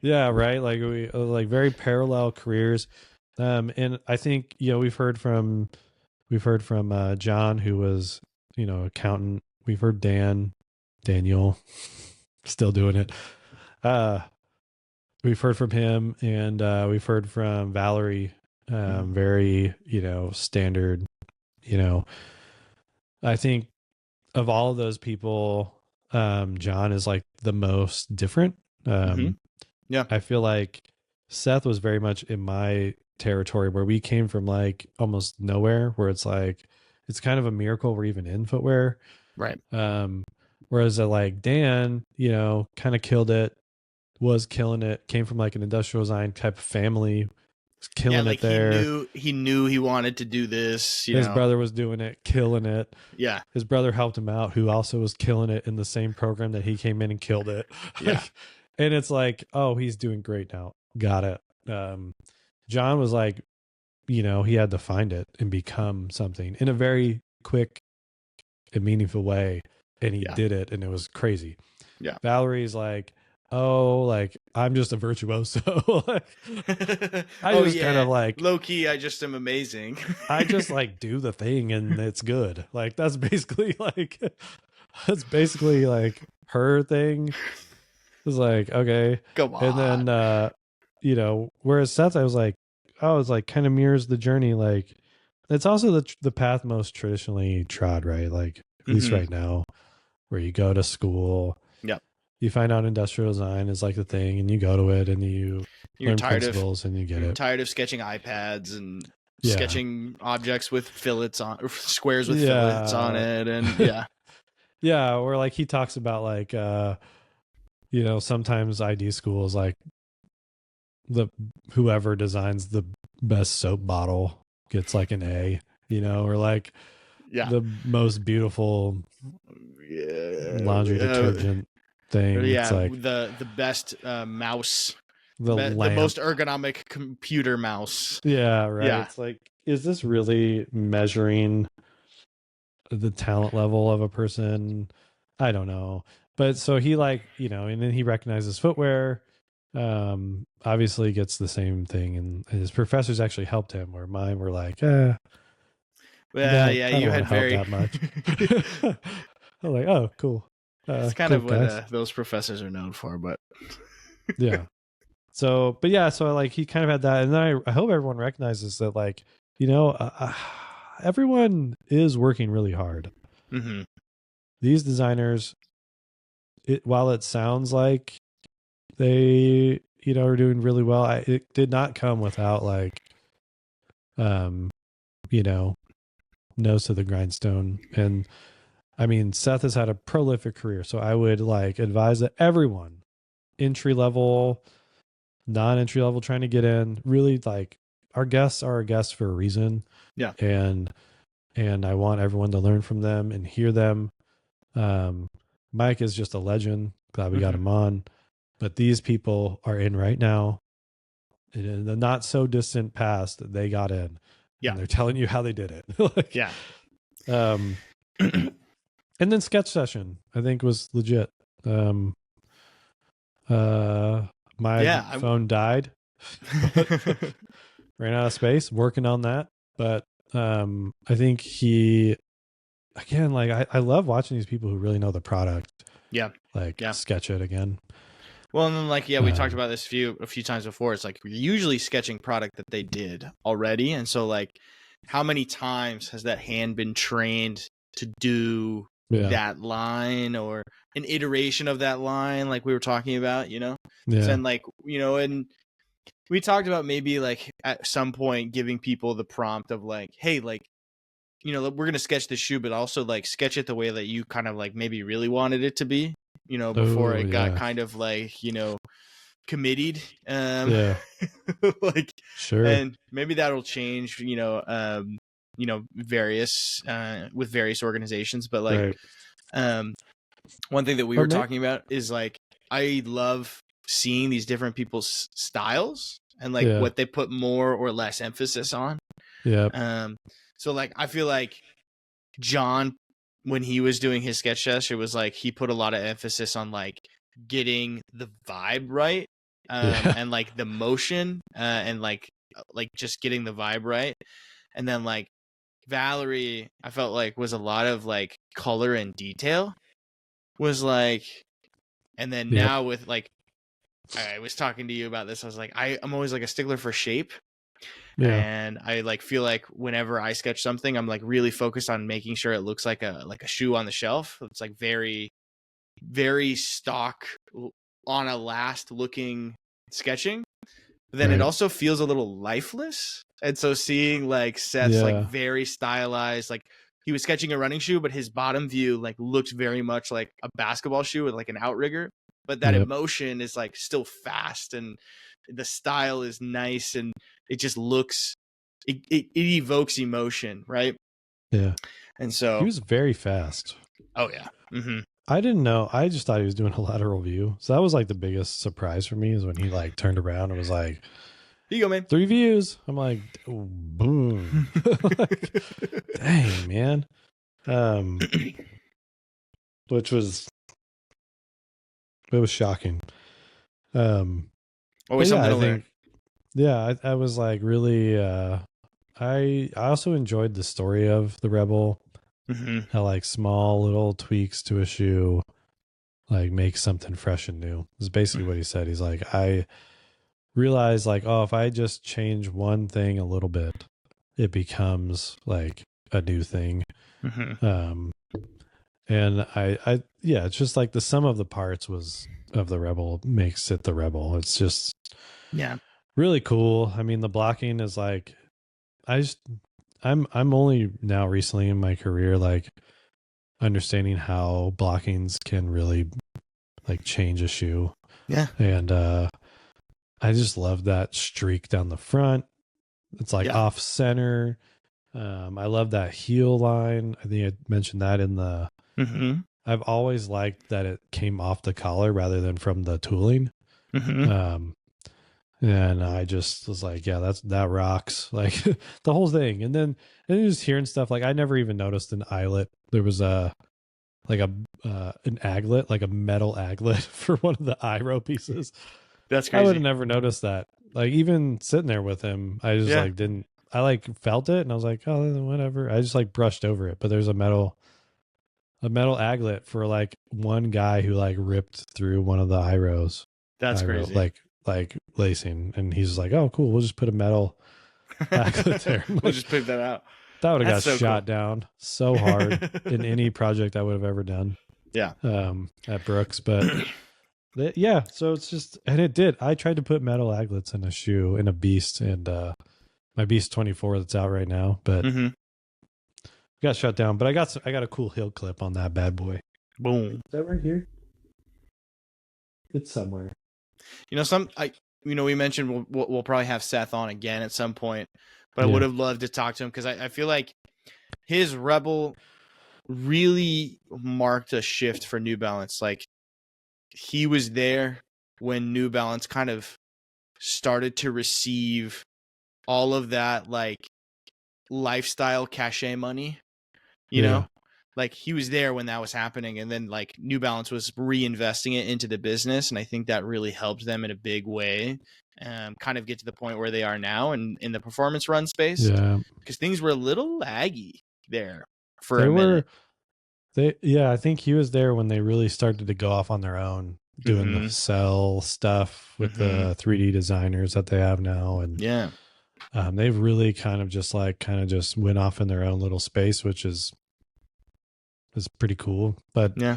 S1: yeah, right. Like we like very parallel careers. And I think, you know, we've heard from John, who was, you know, accountant. We've heard Daniel still doing it. We've heard from him, and we've heard from Valerie, very, you know, standard, you know. I think of all of those people, John is like the most different.
S2: Yeah.
S1: I feel like Seth was very much in my territory, where we came from like almost nowhere, where it's like, it's kind of a miracle we're even in footwear.
S2: Right.
S1: Whereas like Dan, you know, kind of killed it, was killing it, came from like an industrial design type of family, was killing it there.
S2: He knew he wanted to do this.
S1: His brother was doing it, killing it.
S2: Yeah.
S1: His brother helped him out, who also was killing it in the same program that he came in and killed it.
S2: Yeah.
S1: And it's like, oh, he's doing great now. Got it. John was like, you know, he had to find it and become something in a very quick and meaningful way. And he did it, and it was crazy.
S2: Yeah.
S1: Valerie's like, oh, like I'm just a virtuoso. I just kind of like
S2: low key. I just am amazing.
S1: I just like do the thing and it's good. Like that's basically like her thing. It's like, okay,
S2: come on.
S1: And then you know, whereas Seth, I was like, oh, it's like kind of mirrors the journey. Like it's also the path most traditionally trod, right? Like at least right now, where you go to school.
S2: Yep.
S1: You find out industrial design is like the thing, and you go to it, and you're learn principles, and you get it.
S2: Tired of sketching iPads and sketching objects with fillets on, or squares with fillets on it, and
S1: yeah. Or like he talks about like, you know, sometimes ID school is like whoever designs the best soap bottle gets like an A, you know, or like the most beautiful laundry detergent thing.
S2: Yeah,
S1: it's like
S2: the best mouse, the most ergonomic computer mouse.
S1: Yeah, right. Yeah. It's like, is this really measuring the talent level of a person? I don't know. But so he like, you know, and then he recognizes footwear. Obviously gets the same thing, and his professors actually helped him, where mine were like, well, you had very that much. I'm like, oh, cool.
S2: It's kind of what those professors are known for, but
S1: yeah. So, but yeah, so like he kind of had that, and then I hope everyone recognizes that, like, you know, everyone is working really hard.
S2: Mm-hmm.
S1: These designers, while it sounds like they, are doing really well, it did not come without like, nose to the grindstone. And I mean, Seth has had a prolific career, so I would like advise that everyone, entry level, non-entry level, trying to get in, really like our guests are our guests for a reason.
S2: Yeah.
S1: And I want everyone to learn from them and hear them. Mike is just a legend. Glad we got him on. But these people are in right now. In the not so distant past, they got in.
S2: Yeah.
S1: And they're telling you how they did it. Like,
S2: yeah.
S1: And then sketch session, I think, was legit. My phone died. Ran out of space working on that. But I think again, like I love watching these people who really know the product.
S2: Yeah.
S1: Sketch it again.
S2: Well, and then like, we talked about this a few times before. It's like we're usually sketching product that they did already. And so like, how many times has that hand been trained to do that line or an iteration of that line? Like we were talking about,
S1: Yeah.
S2: So, and like, and we talked about maybe like at some point giving people the prompt of like, hey, like, we're going to sketch the shoe, but also like sketch it the way that you kind of like maybe really wanted it to be, before it got kind of like, committed. Like,
S1: sure.
S2: And maybe that'll change, various, with various organizations. But like, one thing that we were talking about is like, I love seeing these different people's styles and like what they put more or less emphasis on.
S1: Yeah.
S2: So like, I feel like John, when he was doing his sketch test, it was like, he put a lot of emphasis on like getting the vibe right. And like the motion, and like just getting the vibe right. And then like Valerie, I felt like was a lot of like color and detail was like, and then now with like, I was talking to you about this. I was like, I'm always like a stickler for shape. And I like feel like whenever I sketch something, I'm like really focused on making sure it looks like a shoe on the shelf. It's like very, very stock on a last looking sketching. But then it also feels a little lifeless. And so seeing like Seth's like very stylized, like he was sketching a running shoe, but his bottom view like looked very much like a basketball shoe with like an outrigger. But that emotion is like still fast and the style is nice and it just looks, it evokes emotion, right?
S1: Yeah.
S2: And so
S1: he was very fast.
S2: Oh yeah.
S1: I didn't know. I just thought he was doing a lateral view. So that was like the biggest surprise for me is when he like turned around and was like,
S2: here you go, man.
S1: 3 views. I'm like, oh, boom. Like, dang, man. Which was, it was shocking.
S2: Always something to learn.
S1: Yeah, I was like really, I also enjoyed the story of the Rebel. How like small little tweaks to a shoe like make something fresh and new. Is basically what he said. He's like, I realized like, oh, if I just change one thing a little bit, it becomes like a new thing. And it's just like the sum of the parts of the Rebel makes it the Rebel. It's just really cool. I mean, the blocking is like, I'm only now recently in my career like understanding how blockings can really like change a shoe.
S2: Yeah.
S1: And I just love that streak down the front. It's like off center. I love that heel line. I think I mentioned that in the I've always liked that it came off the collar rather than from the tooling. And I just was like, yeah, that rocks, like the whole thing. And then just hearing stuff like I never even noticed an eyelet. There was an aglet, like a metal aglet for one of the eye row pieces.
S2: That's crazy.
S1: I would have never noticed that. Like even sitting there with him, I just like didn't. I like felt it, and I was like, oh, whatever. I just like brushed over it. But there's a metal aglet for like one guy who like ripped through one of the eye rows.
S2: That's crazy.
S1: Like lacing, and he's like, oh, cool. We'll just put a metal aglet there.
S2: We'll just put that out.
S1: That would have got shot down so hard in any project I would have ever done.
S2: Yeah.
S1: At Brooks, but yeah, so it's just, and it did. I tried to put metal aglets in a shoe in a Beast, and my Beast 24 that's out right now, but got shut down. But I got a cool heel clip on that bad boy.
S2: Boom.
S1: Is that right here? It's somewhere.
S2: We mentioned we'll probably have Seth on again at some point, but I would have loved to talk to him because I feel like his Rebel really marked a shift for New Balance. Like, he was there when New Balance kind of started to receive all of that like lifestyle cachet money, you know? Like, he was there when that was happening, and then like New Balance was reinvesting it into the business, and I think that really helped them in a big way, kind of get to the point where they are now in the performance run space.
S1: Yeah,
S2: because things were a little laggy there for a minute.
S1: I think he was there when they really started to go off on their own, doing the cell stuff with the 3D designers that they have now, and they've really kind of just went off in their own little space, which is pretty cool. But he's,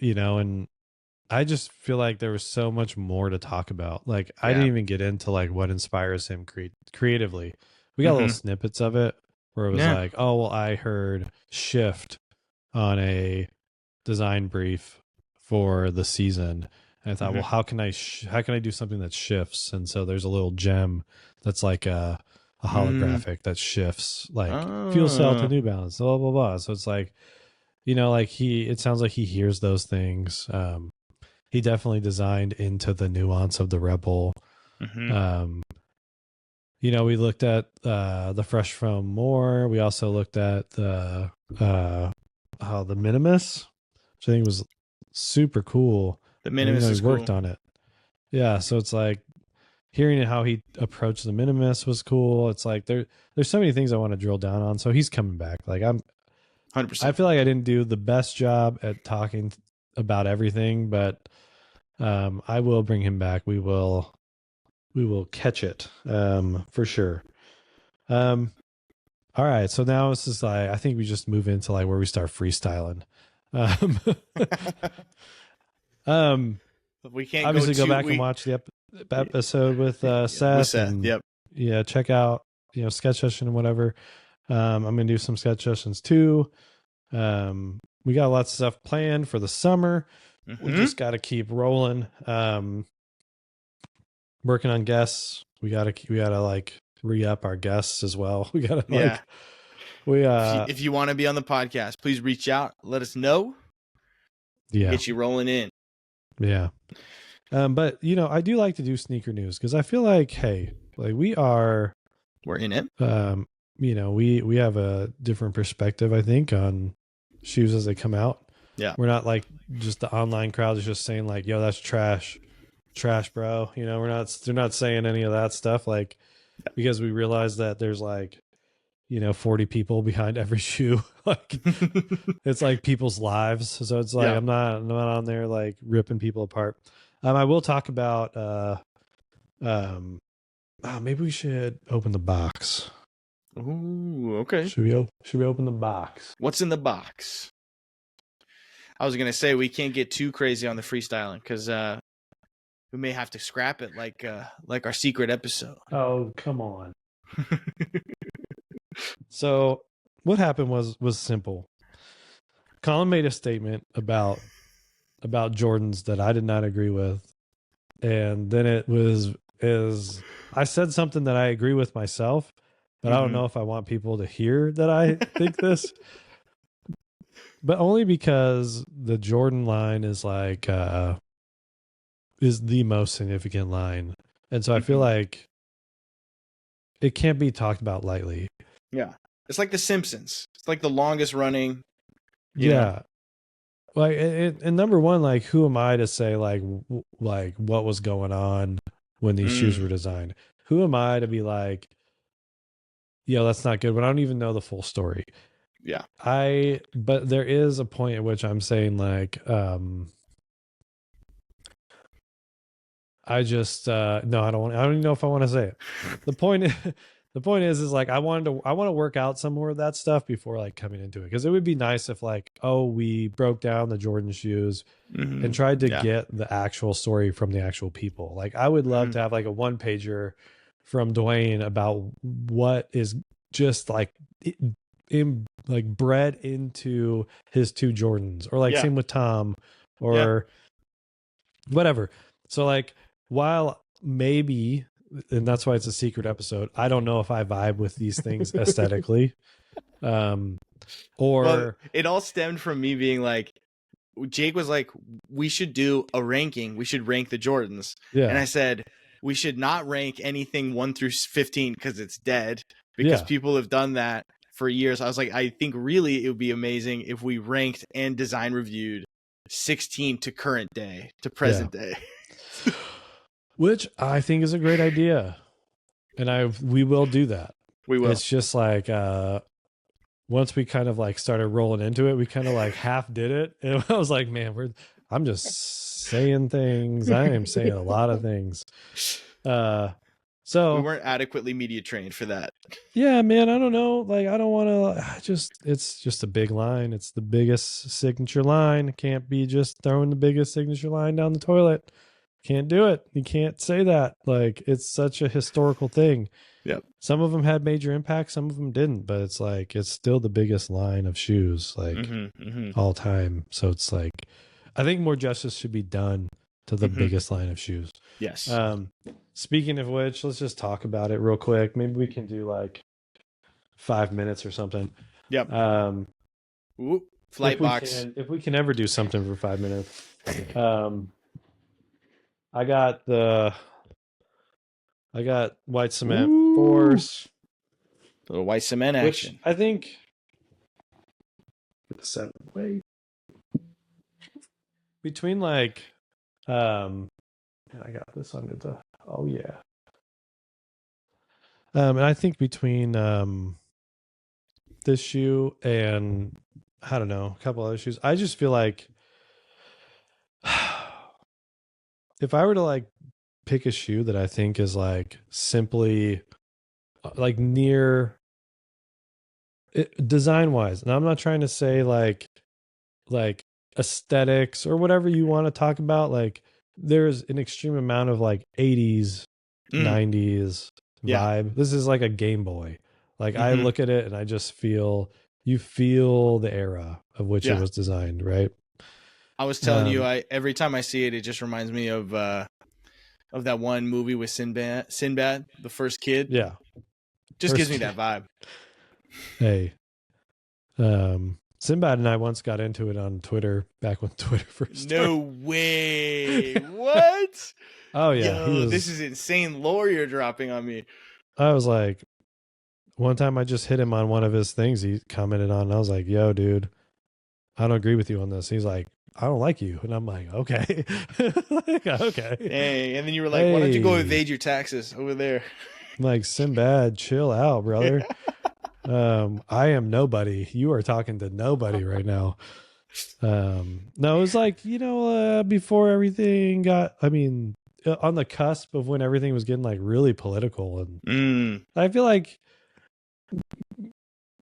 S1: and I just feel like there was so much more to talk about. Like, I didn't even get into like what inspires him creatively. We got little snippets of it where it was like, oh, well, I heard shift on a design brief for the season. And I thought, well, how can I do something that shifts? And so there's a little gem that's like a holographic that shifts, like fuel cell to New Balance, blah, blah, blah. So it's like, like it sounds like he hears those things. He definitely designed into the nuance of the Rebel. We looked at the Fresh Foam more. We also looked at the Minimus, which I think was super cool.
S2: The Minimus is
S1: worked
S2: cool.
S1: on it. Yeah, so it's like hearing how he approached the Minimus was cool. It's like there's so many things I want to drill down on. So he's coming back. Like, I'm
S2: 100%.
S1: I feel like I didn't do the best job at talking about everything, but I will bring him back. We will catch it for sure. All right, so now it's just like, I think we just move into like where we start freestyling.
S2: We can't
S1: obviously go back and watch the episode with Seth.
S2: With Seth, and,
S1: yeah, check out sketch session and whatever. I'm gonna do some sketch sessions too. We got lots of stuff planned for the summer. We just got to keep rolling. Working on guests. We gotta like re-up our guests as well. We gotta
S2: if you want to be on the podcast, please reach out. Let us know. Get you rolling in.
S1: Yeah. But I do like to do sneaker news because I feel like, hey, like we're
S2: in it.
S1: We have a different perspective, I think, on shoes as they come out.
S2: Yeah.
S1: We're not like just the online crowd is just saying like, yo, that's trash, bro. They're not saying any of that stuff, like, because we realize that there's like, 40 people behind every shoe. Like, it's like people's lives. So it's like, I'm not on there like ripping people apart. I will talk about, maybe we should open the box.
S2: Ooh, okay.
S1: Should we open the box?
S2: What's in the box? I was gonna say we can't get too crazy on the freestyling because we may have to scrap it like our secret episode.
S1: Oh, come on. So what happened was simple. Colin made a statement about Jordans that I did not agree with, and then I said something that I agree with myself, but I don't know if I want people to hear that I think this. But only because the Jordan line is like is the most significant line, and so I feel like it can't be talked about lightly.
S2: Yeah, it's like The Simpsons. It's like the longest running.
S1: Yeah. Like, and number one, like, who am I to say like what was going on when these shoes were designed? Who am I to be like, yo, that's not good, when I don't even know the full story?
S2: Yeah.
S1: But there is a point at which I'm saying like, I just no, I don't even know if I want to say it. The the point is like I want to work out some more of that stuff before like coming into it, because it would be nice if like, oh, we broke down the Jordan shoes and tried to get the actual story from the actual people. Like I would love to have like a 1-pager from Dwayne about what is just like bred into his 2 Jordans, or like same with Tom, or whatever. So like, while maybe, and that's why it's a secret episode, I don't know if I vibe with these things aesthetically. Well,
S2: it all stemmed from me being like, Jake was like, we should do a ranking. We should rank the Jordans. Yeah. And I said, we should not rank anything 1 through 15 because it's dead, because people have done that for years. I was like, I think really it would be amazing if we ranked and design reviewed 16 to current day, to present day.
S1: Which I think is a great idea. And we will do that.
S2: We will.
S1: It's just like, once we kind of like started rolling into it, we kind of like half did it. And I was like, man, I'm just saying things. I am saying a lot of things. So
S2: we weren't adequately media trained for that.
S1: Yeah, man. I don't know. Like, I don't want to it's just a big line. It's the biggest signature line. It can't be just throwing the biggest signature line down the toilet. Can't do it. You can't say that. Like, it's such a historical thing.
S2: Yep.
S1: Some of them had major impact, some of them didn't, but it's like, it's still the biggest line of shoes, like all time. So it's like, I think more justice should be done to the biggest line of shoes.
S2: Yes.
S1: Speaking of which, let's just talk about it real quick. Maybe we can do like 5 minutes or something.
S2: Yep. Flight box.
S1: If we can ever do something for 5 minutes. I got white cement force.
S2: A little white cement action.
S1: Which I think the 7 weight between like I got this under the and I think between this shoe and I don't know, a couple other shoes, I just feel like if I were to like pick a shoe that I think is like simply like near design wise, and I'm not trying to say like aesthetics or whatever you want to talk about, like there's an extreme amount of like 80s 90s vibe. This is like a Game Boy. Like I look at it and I just feel the era of which it was designed, right?
S2: I was telling you, every time I see it, it just reminds me of that one movie with Sinbad, the first kid.
S1: Yeah.
S2: Just gives me that vibe.
S1: Hey. Sinbad and I once got into it on Twitter, back when Twitter first started.
S2: No way. What?
S1: Oh, yeah.
S2: Yo, this is insane lore you're dropping on me.
S1: I was like, one time I just hit him on one of his things he commented on, and I was like, yo, dude, I don't agree with you on this. He's like, I don't like you. And I'm like, okay. Okay.
S2: Hey, and then you were like, why don't you go evade your taxes over there?
S1: I'm like, Sinbad, chill out, brother. I am nobody. You are talking to nobody right now. No, it was like, before everything got, on the cusp of when everything was getting like really political. And I feel like,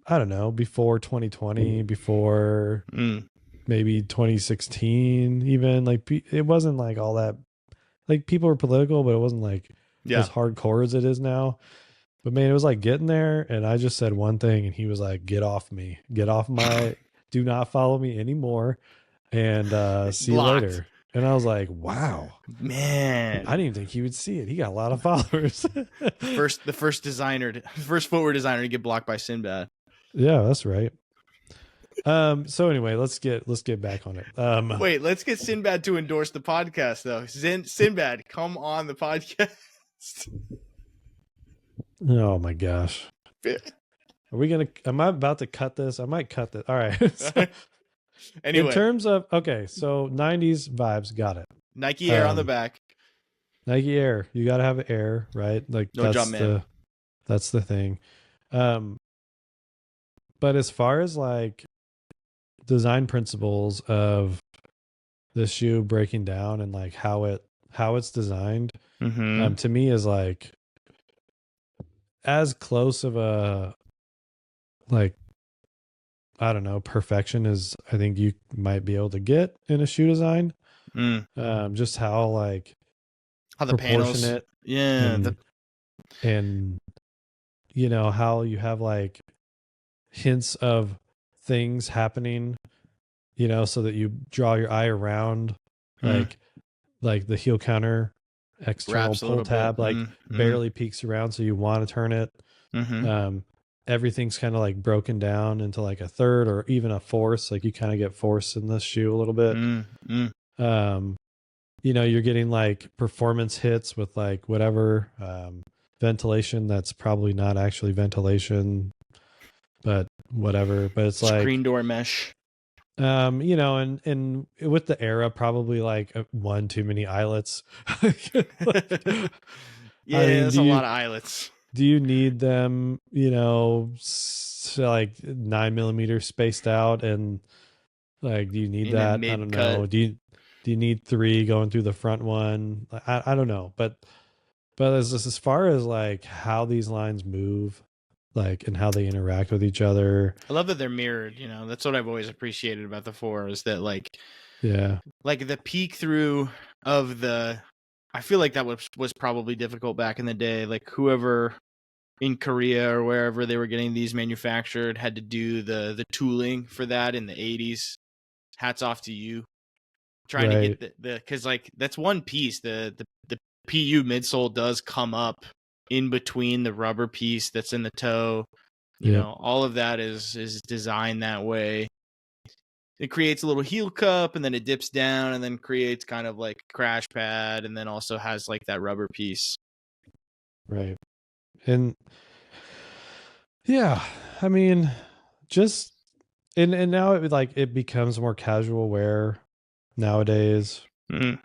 S1: I don't know, before 2020, before maybe 2016, even, like it wasn't like all that, like people were political, but it wasn't like as hardcore as it is now. But man, it was like getting there, and I just said one thing, and he was like, get off me, get off my, do not follow me anymore, and see you later. And I was like, wow,
S2: man,
S1: I didn't even think he would see it. He got a lot of followers.
S2: the first footwear designer to get blocked by Sinbad.
S1: Yeah, that's right. So anyway, let's get back on it.
S2: Wait, let's get Sinbad to endorse the podcast though. Sinbad, come on the podcast.
S1: Oh my gosh. Am I about to cut this? I might cut this. All right. So, anyway, in terms of, so 90s vibes, got it.
S2: Nike Air on the back.
S1: Nike Air. You got to have Air, right? Like
S2: no jump, man.
S1: That's the thing. But as far as like design principles of the shoe breaking down and like how it's designed, to me is like as close of a, like, I don't know, perfection as I think you might be able to get in a shoe design. Just how like
S2: how the panels,
S1: and you know how you have like hints of things happening, you know, so that you draw your eye around, like the heel counter external pull tab like barely peeks around, so you want to turn it. Everything's kind of like broken down into like a third or even a fourth, like you kind of get force in this shoe a little bit. You know, you're getting like performance hits with like whatever ventilation that's probably not actually ventilation, but whatever. But it's like
S2: screen door mesh.
S1: You know, and with the Era, probably like one too many eyelets.
S2: Yeah, I mean, that's a lot of eyelets.
S1: Do you need them, you know, like 9mm spaced out, and like, do you need that? I don't know. Do you need 3 going through the front one? I don't know, but as far as like how these lines move, like, and how they interact with each other,
S2: I love that they're mirrored. You know, that's what I've always appreciated about the 4 is that like the peek through of the. I feel like that was probably difficult back in the day. Like whoever in Korea or wherever they were getting these manufactured had to do the tooling for that in the 80s. Hats off to you. Trying to get the because like that's one piece. The PU midsole does come up in between the rubber piece that's in the toe. You know, all of that is designed that way. It creates a little heel cup, and then it dips down, and then creates kind of like a crash pad, and then also has like that rubber piece.
S1: Right. And yeah, I mean, just and now it becomes more casual wear nowadays. But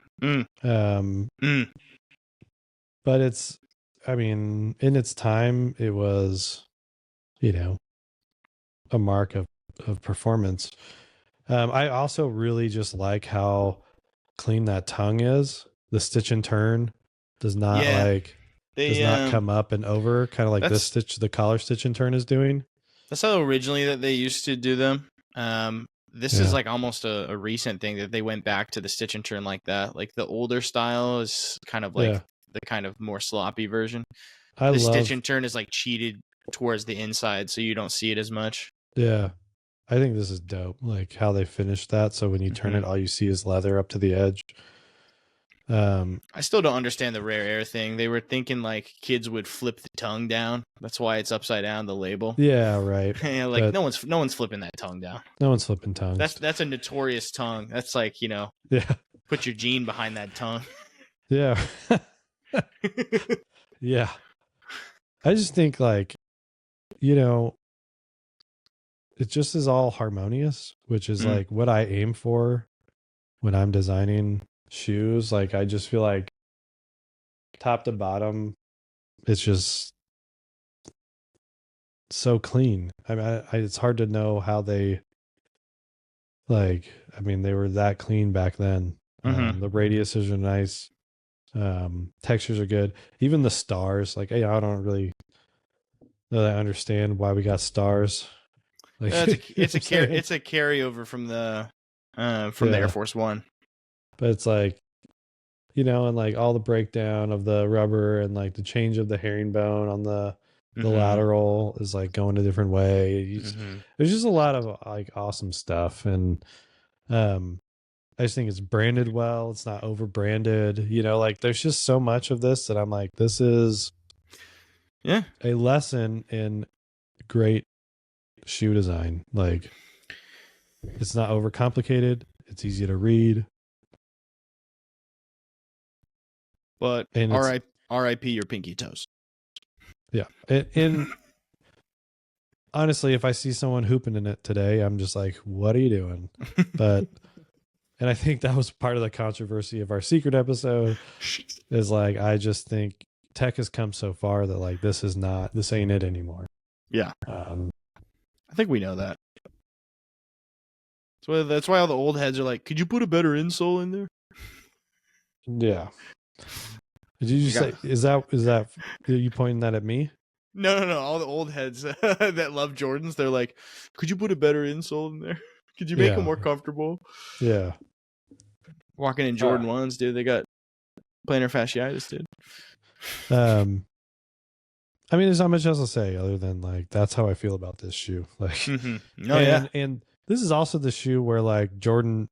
S1: it's, I mean, in its time, it was, you know, a mark of performance. I also really just like how clean that tongue is. The stitch and turn does not does not come up and over, kind of like this stitch, the collar stitch and turn is doing.
S2: That's how originally that they used to do them. This is like almost a recent thing that they went back to the stitch and turn like that. Like the older style is kind of like the kind of more sloppy version. The stitch and turn is like cheated towards the inside, so you don't see it as much.
S1: Yeah. I think this is dope, like how they finished that. So when you turn it, all you see is leather up to the edge.
S2: I still don't understand the rare air thing. They were thinking like kids would flip the tongue down. That's why it's upside down, the label.
S1: Yeah, right.
S2: Yeah, like but no one's flipping that tongue down.
S1: No one's flipping tongues.
S2: That's a notorious tongue. That's like, you know, put your gene behind that tongue.
S1: Yeah. Yeah. I just think like, you know, it just is all harmonious, which is like what I aim for when I'm designing shoes. Like, I just feel like top to bottom, it's just so clean. I mean, it's hard to know how they, like, I mean, they were that clean back then. The radiuses are nice. Textures are good. Even the stars, like, I don't really know that I understand why we got stars. Like,
S2: it's a carryover from the Air Force One.
S1: But it's like, you know, and like all the breakdown of the rubber and like the change of the herringbone on the lateral is like going a different way. There's just a lot of like awesome stuff, and I just think it's branded well. It's not over branded. You know, like there's just so much of this that I'm like, this is a lesson in great shoe design. Like, it's not overcomplicated. It's easy to read.
S2: But R.I.P. your pinky toes.
S1: Yeah. And honestly, if I see someone hooping in it today, I'm just like, what are you doing? But, and I think that was part of the controversy of our secret episode, is like, I just think tech has come so far that like, this ain't it anymore.
S2: Yeah. I think we know that. So that's why all the old heads are like, could you put a better insole in there?
S1: Yeah. Did you say, is that are you pointing that at me?
S2: No. All the old heads that love Jordans, they're like, could you put a better insole in there? Could you make them more comfortable?
S1: Yeah.
S2: Walking in Jordan 1s, dude. They got plantar fasciitis, dude.
S1: I mean, there's not much else to say other than like that's how I feel about this shoe. Like, and this is also the shoe where like Jordan,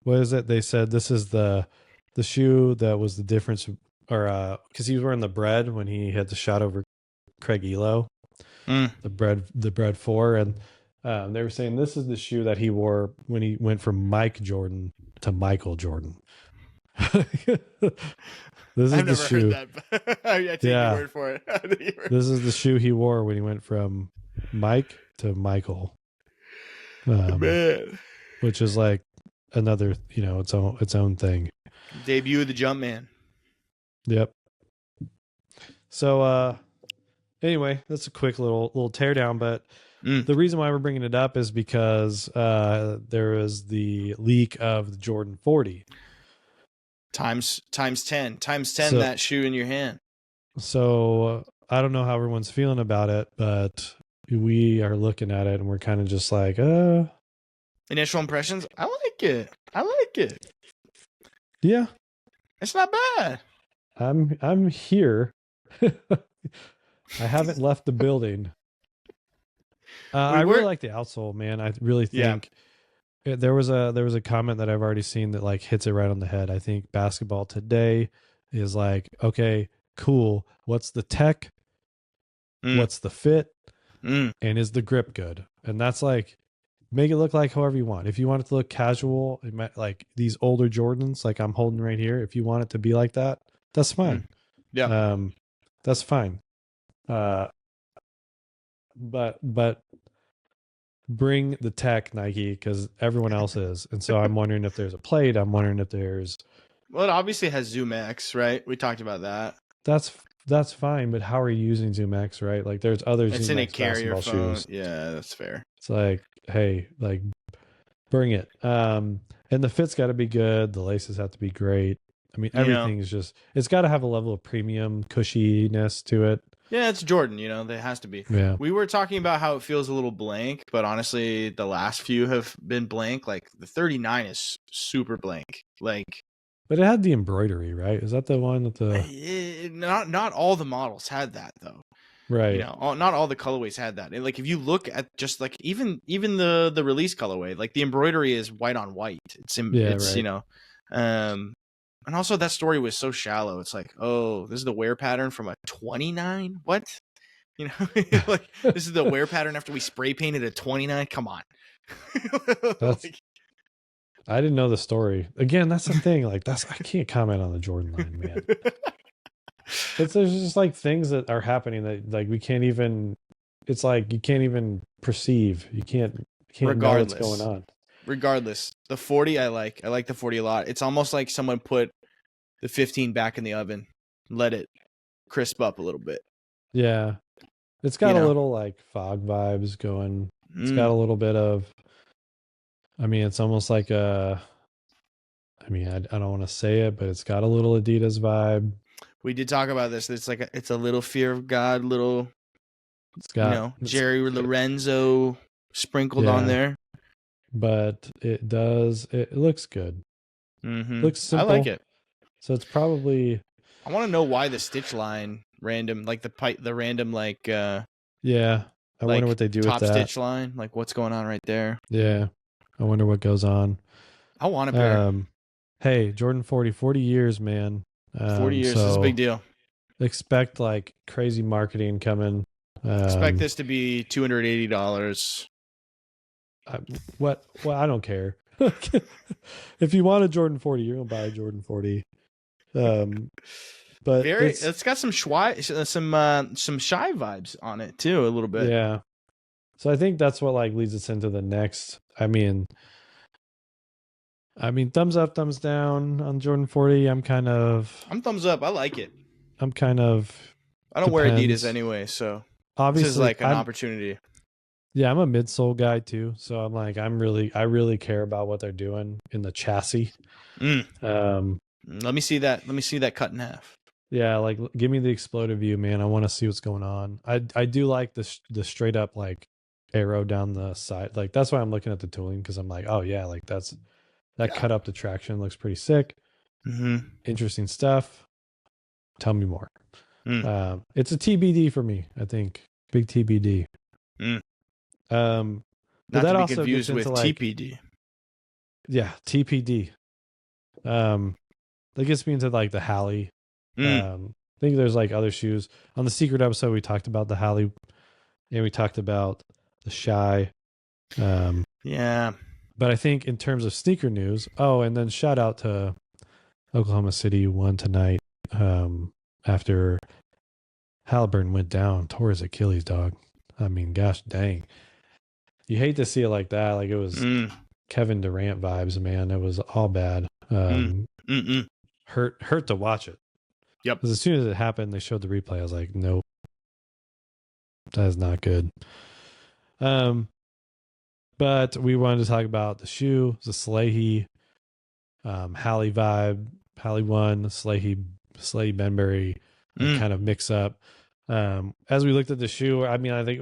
S1: what is it? They said this is the shoe that was the difference, or because he was wearing the bread when he had the shot over Craig Elo, the bread 4, and they were saying this is the shoe that he wore when he went from Mike Jordan to Michael Jordan. This is the shoe.
S2: Heard that. I take your word for it.
S1: This is the shoe he wore when he went from Mike to Michael.
S2: Man,
S1: which is like another, its own thing.
S2: Debut of the Jumpman.
S1: Yep. So, anyway, that's a quick little teardown, but the reason why we're bringing it up is because there is the leak of the Jordan 40.
S2: Times 10 that shoe in your hand.
S1: So I don't know how everyone's feeling about it, but we are looking at it and we're kind of just like,
S2: initial impressions. I like it.
S1: Yeah,
S2: it's not bad.
S1: I'm here. I haven't left the building. I really like the outsole, man. I really think. There was a comment that I've already seen that like hits it right on the head. I think basketball today is like, okay, cool. What's the tech? What's the fit? And is the grip good? And that's like, make it look like however you want. If you want it to look casual, like these older Jordans, like I'm holding right here. If you want it to be like that, that's fine.
S2: Yeah.
S1: That's fine. But bring the tech, Nike, because everyone else is. And so I'm wondering if there's a plate. I'm wondering if there's.
S2: Well, it obviously has Zoom X, right? We talked about that.
S1: That's fine, but how are you using Zoom X, right? Like there's other
S2: it's
S1: Zoom
S2: in
S1: X
S2: a carrier
S1: basketball
S2: phone.
S1: shoes.
S2: Yeah, that's fair.
S1: It's like, hey, like bring it. And the fit's got to be good. The laces have to be great. I mean, everything is just, it's got to have a level of premium cushiness to it.
S2: Yeah, it's Jordan, there has to be.
S1: Yeah.
S2: We were talking about how it feels a little blank, but honestly, the last few have been blank. Like the 39 is super blank. Like,
S1: but it had the embroidery, right? Is that the one that
S2: not all the models had that though.
S1: Right.
S2: Not all the colorways had that. And like if you look at just like even the release colorway, like the embroidery is white on white. And also that story was so shallow. It's like, oh, this is the wear pattern from a 29? What? Like this is the wear pattern after we spray painted a 29? Come on.
S1: I didn't know the story. Again, that's the thing. Like I can't comment on the Jordan line, man. There's just like things that are happening that like we can't even, it's like you can't even perceive. You can't know what's going on.
S2: Regardless, the 40 I like the 40 a lot. It's almost like someone put the 15 back in the oven, let it crisp up a little bit.
S1: Yeah. It's got a little like fog vibes going. It's got a little bit of, I mean, it's almost like I don't want to say it, but it's got a little Adidas vibe.
S2: We did talk about this. It's like it's a little fear of God, little,
S1: it's got
S2: Jerry Lorenzo sprinkled on there.
S1: But it looks good. Looks simple.
S2: I like it.
S1: So it's probably.
S2: I want to know why the stitch line random, like the random, like.
S1: Yeah, I wonder what they do with that
S2: top stitch line. Like what's going on right there.
S1: Yeah, I wonder what goes on.
S2: I want a pair.
S1: Hey, Jordan 40 years, man.
S2: 40 years is a big deal.
S1: Expect like crazy marketing coming.
S2: Expect this to be $280.
S1: Well, I don't care. If you want a Jordan 40, you're gonna buy a Jordan 40. But
S2: it's got some SHAI vibes on it too, a little bit.
S1: Yeah. So I think that's what like leads us into the next. I mean, thumbs up, thumbs down on Jordan 40. I'm
S2: thumbs up. I like it.
S1: I'm kind of.
S2: I don't wear Adidas anyway, so
S1: obviously
S2: this is like an opportunity.
S1: Yeah, I'm a midsole guy too, so I'm like I really care about what they're doing in the chassis.
S2: Let me see that. Let me see that cut in half.
S1: Yeah, like give me the exploded view, man. I want to see what's going on. I do like the straight up like arrow down the side. Like that's why I'm looking at the tooling, because I'm like, oh yeah, like that
S2: Yeah.
S1: cut up the traction looks pretty sick.
S2: Mm-hmm.
S1: Interesting stuff. Tell me more.
S2: Mm.
S1: It's a TBD for me, I think. Big TBD.
S2: Mm.
S1: But
S2: Not
S1: that
S2: to be
S1: also gets
S2: confused
S1: into
S2: with
S1: like
S2: TPD.
S1: yeah, TPD. That gets me into like the HALI.
S2: Mm.
S1: I think there's like other shoes. On the secret episode, we talked about the HALI, and we talked about the SHAI.
S2: Yeah.
S1: But I think in terms of sneaker news, and then shout out to Oklahoma City, who won tonight after Halliburton went down, tore his Achilles, dog. I mean, gosh dang. You hate to see it like that. Like it was Kevin Durant vibes, man. It was all bad. Hurt to watch it.
S2: Yep.
S1: Because as soon as it happened, they showed the replay. I was like, nope, that is not good. But we wanted to talk about the shoe, the SLAHI, HALI vibe, HALI 1, SLAHI Benberry kind of mix up. As we looked at the shoe, I mean, I think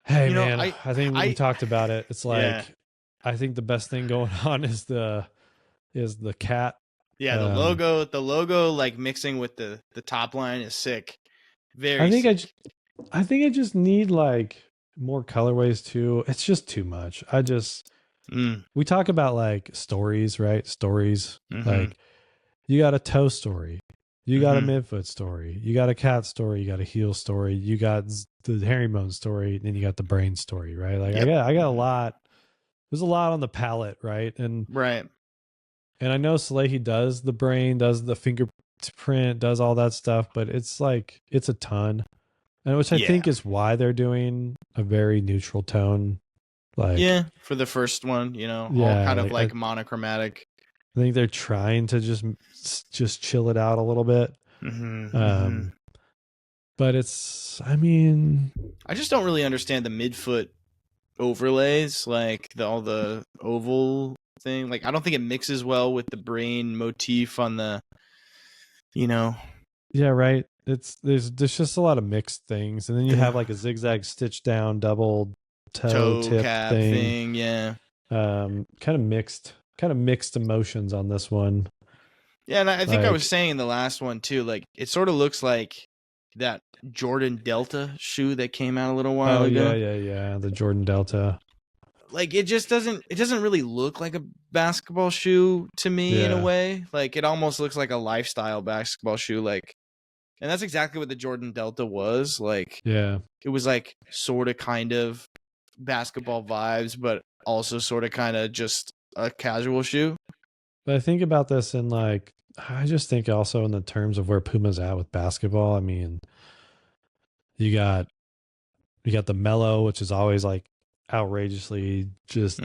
S1: hey, man, I think we talked about it. It's like, I think the best thing going on is the cat.
S2: Yeah, the logo like mixing with the top line is sick. Very sick.
S1: I think I just need like more colorways too. It's just too much. We talk about like stories, right? Stories. Like you got a toe story, you got a midfoot story, you got a cat story, you got a heel story, you got the herringbone story, then you got the brain story, right? Like I got a lot. There's a lot on the palette, right? And I know SLAHI does the brain, does the fingerprint, does all that stuff, but it's like it's a ton. And which I think is why they're doing a very neutral tone. Like
S2: for the first one, all kind of like monochromatic.
S1: I think they're trying to just chill it out a little bit. But it's, I mean,
S2: I just don't really understand the midfoot overlays, like all the oval thing. Like I don't think it mixes well with the brain motif on the,
S1: Yeah, right. There's just a lot of mixed things, and then you have like a zigzag stitch down double toe tip
S2: cap
S1: thing.
S2: Yeah.
S1: Kind of mixed emotions on this one.
S2: Yeah, and I think I was saying in the last one too, like it sort of looks like that Jordan Delta shoe that came out a little while ago.
S1: Yeah, the Jordan Delta.
S2: Like it doesn't really look like a basketball shoe to me in a way. Like it almost looks like a lifestyle basketball shoe, like, and that's exactly what the Jordan Delta was. Like, it was like sort of kind of basketball vibes, but also sort of kind of just a casual shoe.
S1: But I think about this in like, I just think also in the terms of where Puma's at with basketball. I mean, you got the Mellow, which is always like outrageously just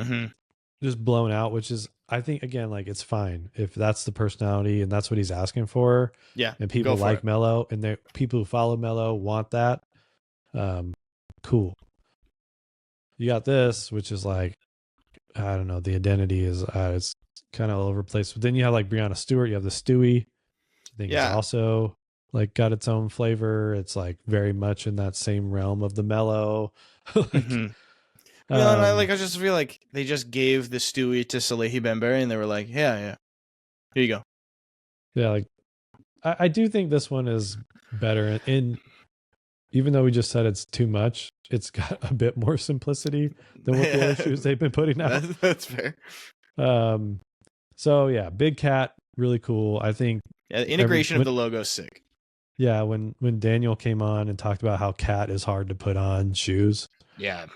S1: blown out, which is, I think, again, like it's fine if that's the personality and that's what he's asking for.
S2: Yeah,
S1: and people like Mellow, and people who follow Mellow want that. Cool. You got this, which is like, I don't know, the identity is it's kind of all over the place. But then you have like Breonna Stewart, you have the Stewie. I think it's also like got its own flavor. It's like very much in that same realm of the Mellow.
S2: I just feel like they just gave the Stewie to SLAHI Benberry, and they were like, yeah, here you go.
S1: Yeah, like I do think this one is better, and even though we just said it's too much, it's got a bit more simplicity than what the other shoes they've been putting out.
S2: That's fair.
S1: So yeah, Big Cat, really cool. I think
S2: the integration of the logo is sick.
S1: Yeah, when Daniel came on and talked about how cat is hard to put on shoes.
S2: Yeah.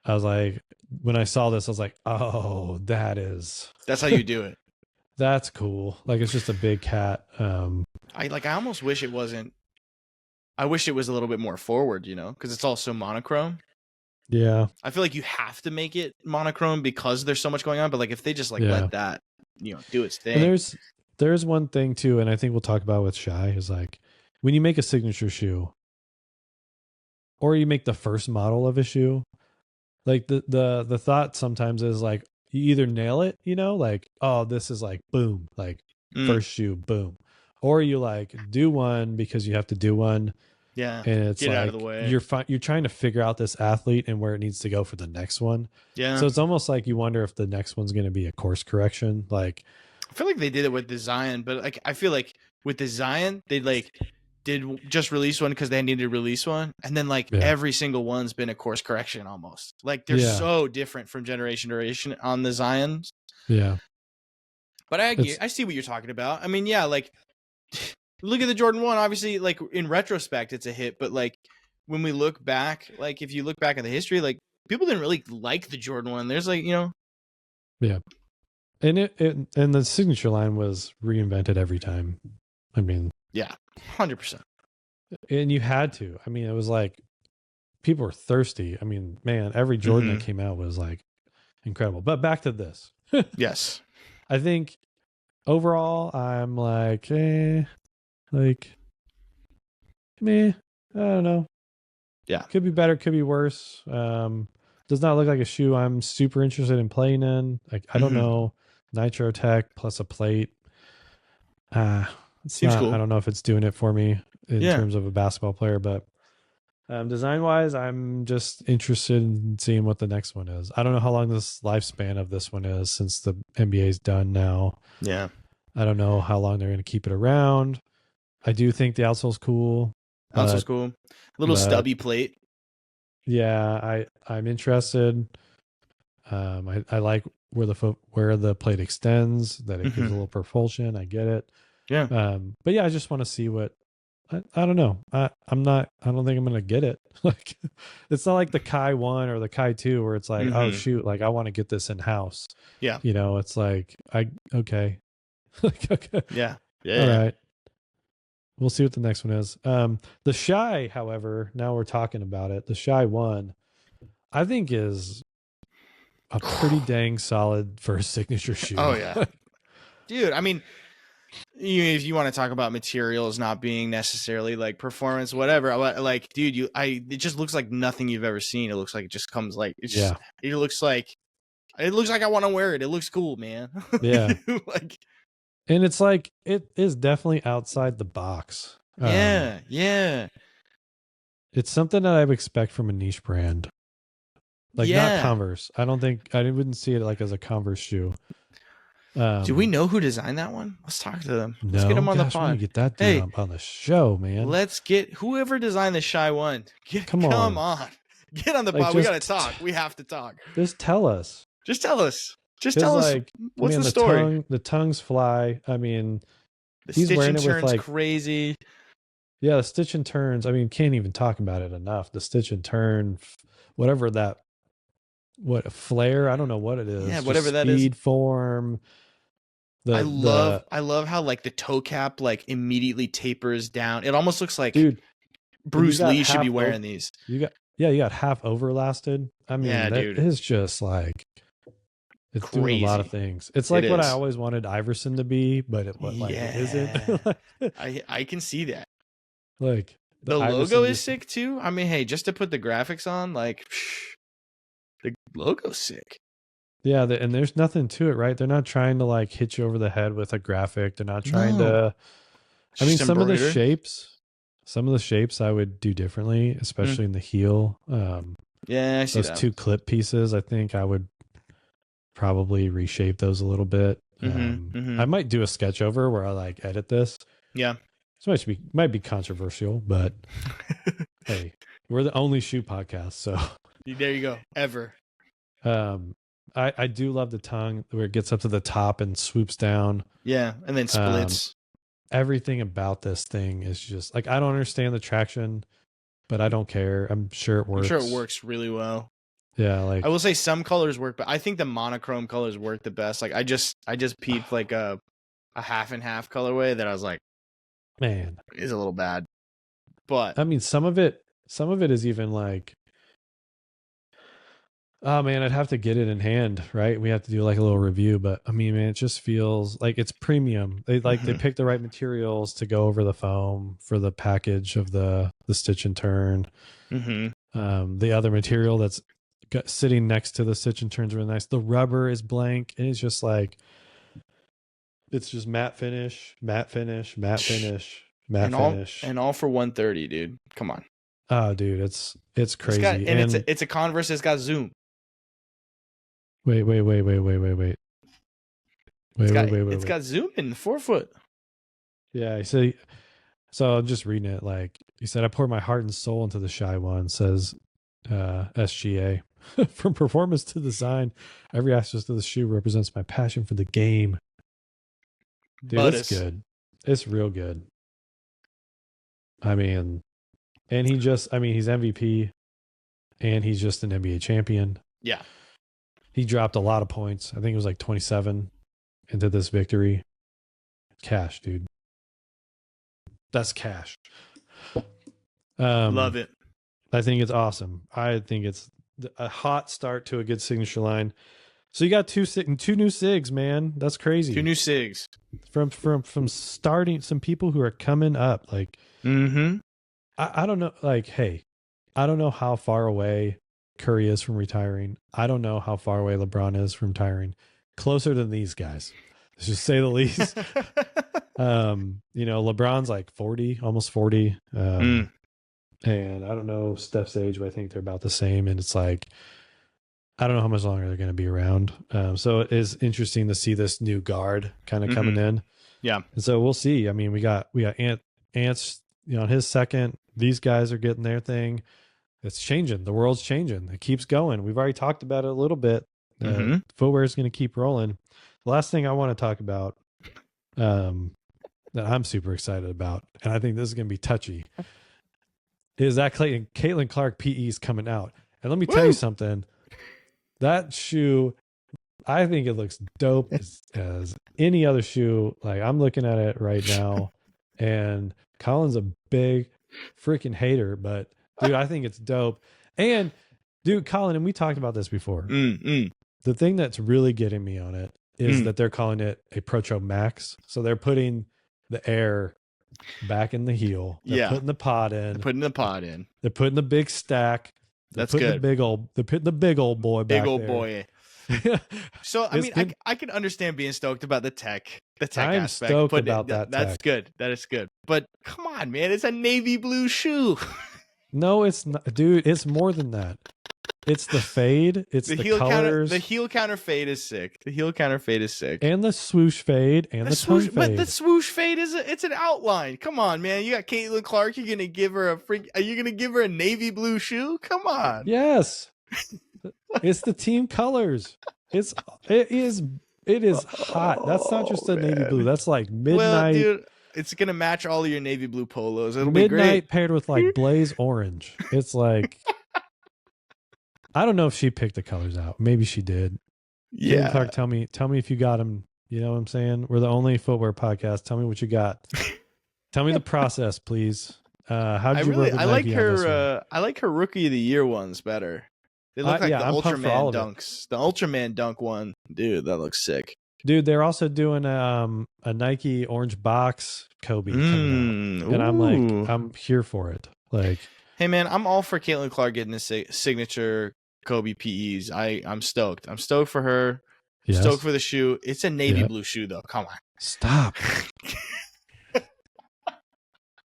S1: I was like, when I saw this, I was like, oh, that's
S2: how you do it.
S1: That's cool. Like it's just a big cat.
S2: I almost wish it wasn't. I wish it was a little bit more forward, because it's all so monochrome.
S1: Yeah.
S2: I feel like you have to make it monochrome because there's so much going on. But like if they just let that, do its thing.
S1: And there's one thing too, and I think we'll talk about with SHAI, is like when you make a signature shoe, or you make the first model of a shoe, like the thought sometimes is like you either nail it, like, oh, this is like boom, like first shoe, boom. Or you like do one because you have to do one.
S2: Yeah.
S1: And it's
S2: get
S1: like
S2: out of the way.
S1: you're trying to figure out this athlete and where it needs to go for the next one.
S2: Yeah.
S1: So it's almost like you wonder if the next one's going to be a course correction. Like,
S2: I feel like they did it with the Zion, but like I feel like with the Zion, they like did just release one because they needed to release one, and then like every single one's been a course correction almost. Like they're so different from generation to generation on the Zions.
S1: Yeah.
S2: But I see what you're talking about. I mean, yeah, like look at the Jordan 1. Obviously, like in retrospect, it's a hit. But like when we look back, like if you look back at the history, like people didn't really like the Jordan 1. There's like,
S1: Yeah. And and the signature line was reinvented every time. I mean,
S2: yeah, 100%.
S1: And you had to. I mean, it was like people were thirsty. I mean, man, every Jordan that came out was like incredible. But back to this.
S2: Yes.
S1: I think overall, I'm like, meh. I don't know.
S2: Yeah.
S1: Could be better, could be worse. Does not look like a shoe I'm super interested in playing in. Like, I don't know. Nitro Tech plus a plate. Seems cool. I don't know if it's doing it for me in terms of a basketball player, but design wise, I'm just interested in seeing what the next one is. I don't know how long this lifespan of this one is since the NBA's done now.
S2: Yeah.
S1: I don't know how long they're going to keep it around. I do think the outsole's cool.
S2: Outsole's cool. Little stubby plate.
S1: Yeah, I'm interested. I like where the plate extends, that it gives a little propulsion. I get it.
S2: Yeah.
S1: But yeah, I just want to see what. I don't know. I don't think I'm gonna get it. Like, it's not like the Kai 1 or the Kai 2 where it's like, oh shoot, like I want to get this in house.
S2: Yeah.
S1: It's like okay. Like, okay.
S2: Yeah.
S1: All right. We'll see what the next one is. The SHAI, however, now we're talking about it. The SHAI 1, I think is a pretty dang solid first signature shoe.
S2: Oh yeah. Dude, I mean, if you want to talk about materials not being necessarily like performance, whatever, like, dude, it just looks like nothing you've ever seen. It looks like it just comes like, it looks like I want to wear it. It looks cool, man.
S1: Yeah.
S2: Like,
S1: and it's like, it is definitely outside the box.
S2: Yeah.
S1: It's something that I would expect from a niche brand. Like, not Converse. I wouldn't see it like as a Converse shoe.
S2: Do we know who designed that one? Let's talk to them. Let's
S1: get
S2: them on the pod.
S1: Get that dude on the show, man.
S2: Let's get whoever designed the SHAI 1. Come on. Get on the pod. We got to talk. We have to talk.
S1: Just tell us.
S2: Just tell us. Like, what's the story?
S1: The tongues fly. I mean,
S2: the stitch and turns crazy.
S1: Yeah, the stitch and turns. I mean, can't even talk about it enough. The stitch and turn, whatever that, a flare? I don't know what it is.
S2: Yeah, whatever that is.
S1: Speed form.
S2: I love how like the toe cap like immediately tapers down. It almost looks like, dude, Bruce Lee should be wearing these.
S1: You got half overlasted. I mean, that is just like, it's crazy. Doing a lot of things. It's like what I always wanted Iverson to be, but it isn't.
S2: I can see that.
S1: Like
S2: the logo is sick too. I mean, hey, just to put the graphics on, like the logo's sick.
S1: Yeah, and there's nothing to it, right? They're not trying to like hit you over the head with a graphic. They're not trying to. I mean, some of the shapes I would do differently, especially in the heel.
S2: I see
S1: those two clip pieces. I think I would probably reshape those a little bit. I might do a sketch over where I like edit this.
S2: Yeah,
S1: this might be controversial, but hey, we're the only shoe podcast, so
S2: there you go. Ever.
S1: I do love the tongue where it gets up to the top and swoops down.
S2: Yeah, and then splits.
S1: Everything about this thing is just like, I don't understand the traction, but I don't care. I'm sure it works.
S2: I'm sure it works really well.
S1: Yeah, like
S2: I will say some colors work, but I think the monochrome colors work the best. Like I just peeped like a half and half colorway that I was like,
S1: man,
S2: is a little bad. But
S1: I mean, some of it is even like, oh man, I'd have to get it in hand, right? We have to do like a little review, but I mean, man, it just feels like it's premium. They they pick the right materials to go over the foam for the package of the stitch and turn. The other material that's sitting next to the stitch and turns really nice. The rubber is blank, and it's just like, It's just matte finish, matte finish, matte finish, matte
S2: and
S1: finish,
S2: and all for 130, dude. Come on.
S1: Oh, dude, it's crazy. And
S2: it's a Converse that's got zoom.
S1: Wait.
S2: It's got zoom in the forefoot.
S1: Yeah, so I'm just reading it. Like he said, I pour my heart and soul into the SHAI one. Says SGA. From performance to design, every aspect of the shoe represents my passion for the game. Dude, it's good. It's real good. I mean, and he's MVP, and he's just an NBA champion.
S2: Yeah.
S1: He dropped a lot of points. I think it was like 27 into this victory. Cash, dude. That's cash.
S2: Love it.
S1: I think it's awesome. I think it's a hot start to a good signature line. So you got two new SIGs, man. That's crazy.
S2: 2 new SIGs
S1: from starting, some people who are coming up. Like, I don't know. Like, hey, I don't know how far away Curry is from retiring. I don't know how far away LeBron is from retiring. Closer than these guys, to just say the least. LeBron's like 40, almost 40. And I don't know Steph's age, but I think they're about the same. And it's like, I don't know how much longer they're going to be around. So it is interesting to see this new guard kind of coming in.
S2: Yeah.
S1: And so we'll see. I mean, we got Ants, on his second. These guys are getting their thing. It's changing. The world's changing. It keeps going. We've already talked about it a little bit. Footwear is going to keep rolling. The last thing I want to talk about, that I'm super excited about, and I think this is going to be touchy, is that Caitlin Clark PE is coming out. And let me tell you something. That shoe, I think it looks dope as any other shoe. Like, I'm looking at it right now, and Colin's a big freaking hater, but dude, I think it's dope. And dude, Colin, and we talked about this before. The thing that's really getting me on it is that they're calling it a Protro Max. So they're putting the air back in the heel. They're putting the pod in. They're putting the big stack.
S2: That's good.
S1: They're putting the big old boy back there. Big old boy.
S2: So I mean, I can understand being stoked about the tech
S1: I'm
S2: aspect.
S1: Stoked about that.
S2: That's
S1: tech.
S2: good. That is good. But come on, man, it's a navy blue shoe.
S1: No, it's not, dude. It's more than that. It's the fade. It's the heel colors.
S2: The heel counter fade is sick.
S1: And the swoosh fade and the tongue fade.
S2: But the swoosh fade it's an outline. Come on, man. You got Caitlin Clark. You're gonna give her Are you gonna give her a navy blue shoe? Come on.
S1: Yes. It's the team colors. It is hot. That's not just a navy blue. That's like midnight. Well, dude,
S2: it's gonna match all of your navy blue polos. It'll be great.
S1: Midnight paired with like blaze orange. It's like, I don't know if she picked the colors out. Maybe she did.
S2: Yeah.
S1: Clark, tell me if you got them. You know what I'm saying? We're the only footwear podcast. Tell me what you got. Tell me the process, please. How did you work with Nike on this one?
S2: I like her rookie of the year ones better. They look like the Ultraman dunks. The Ultraman dunk one, dude, that looks sick.
S1: Dude, they're also doing a Nike orange box Kobe coming out. And I'm here for it. Like,
S2: hey man, I'm all for Caitlin Clark getting a signature Kobe PEs. I'm stoked. I'm stoked for her. Yes. Stoked for the shoe. It's a navy blue shoe though. Come on.
S1: Stop.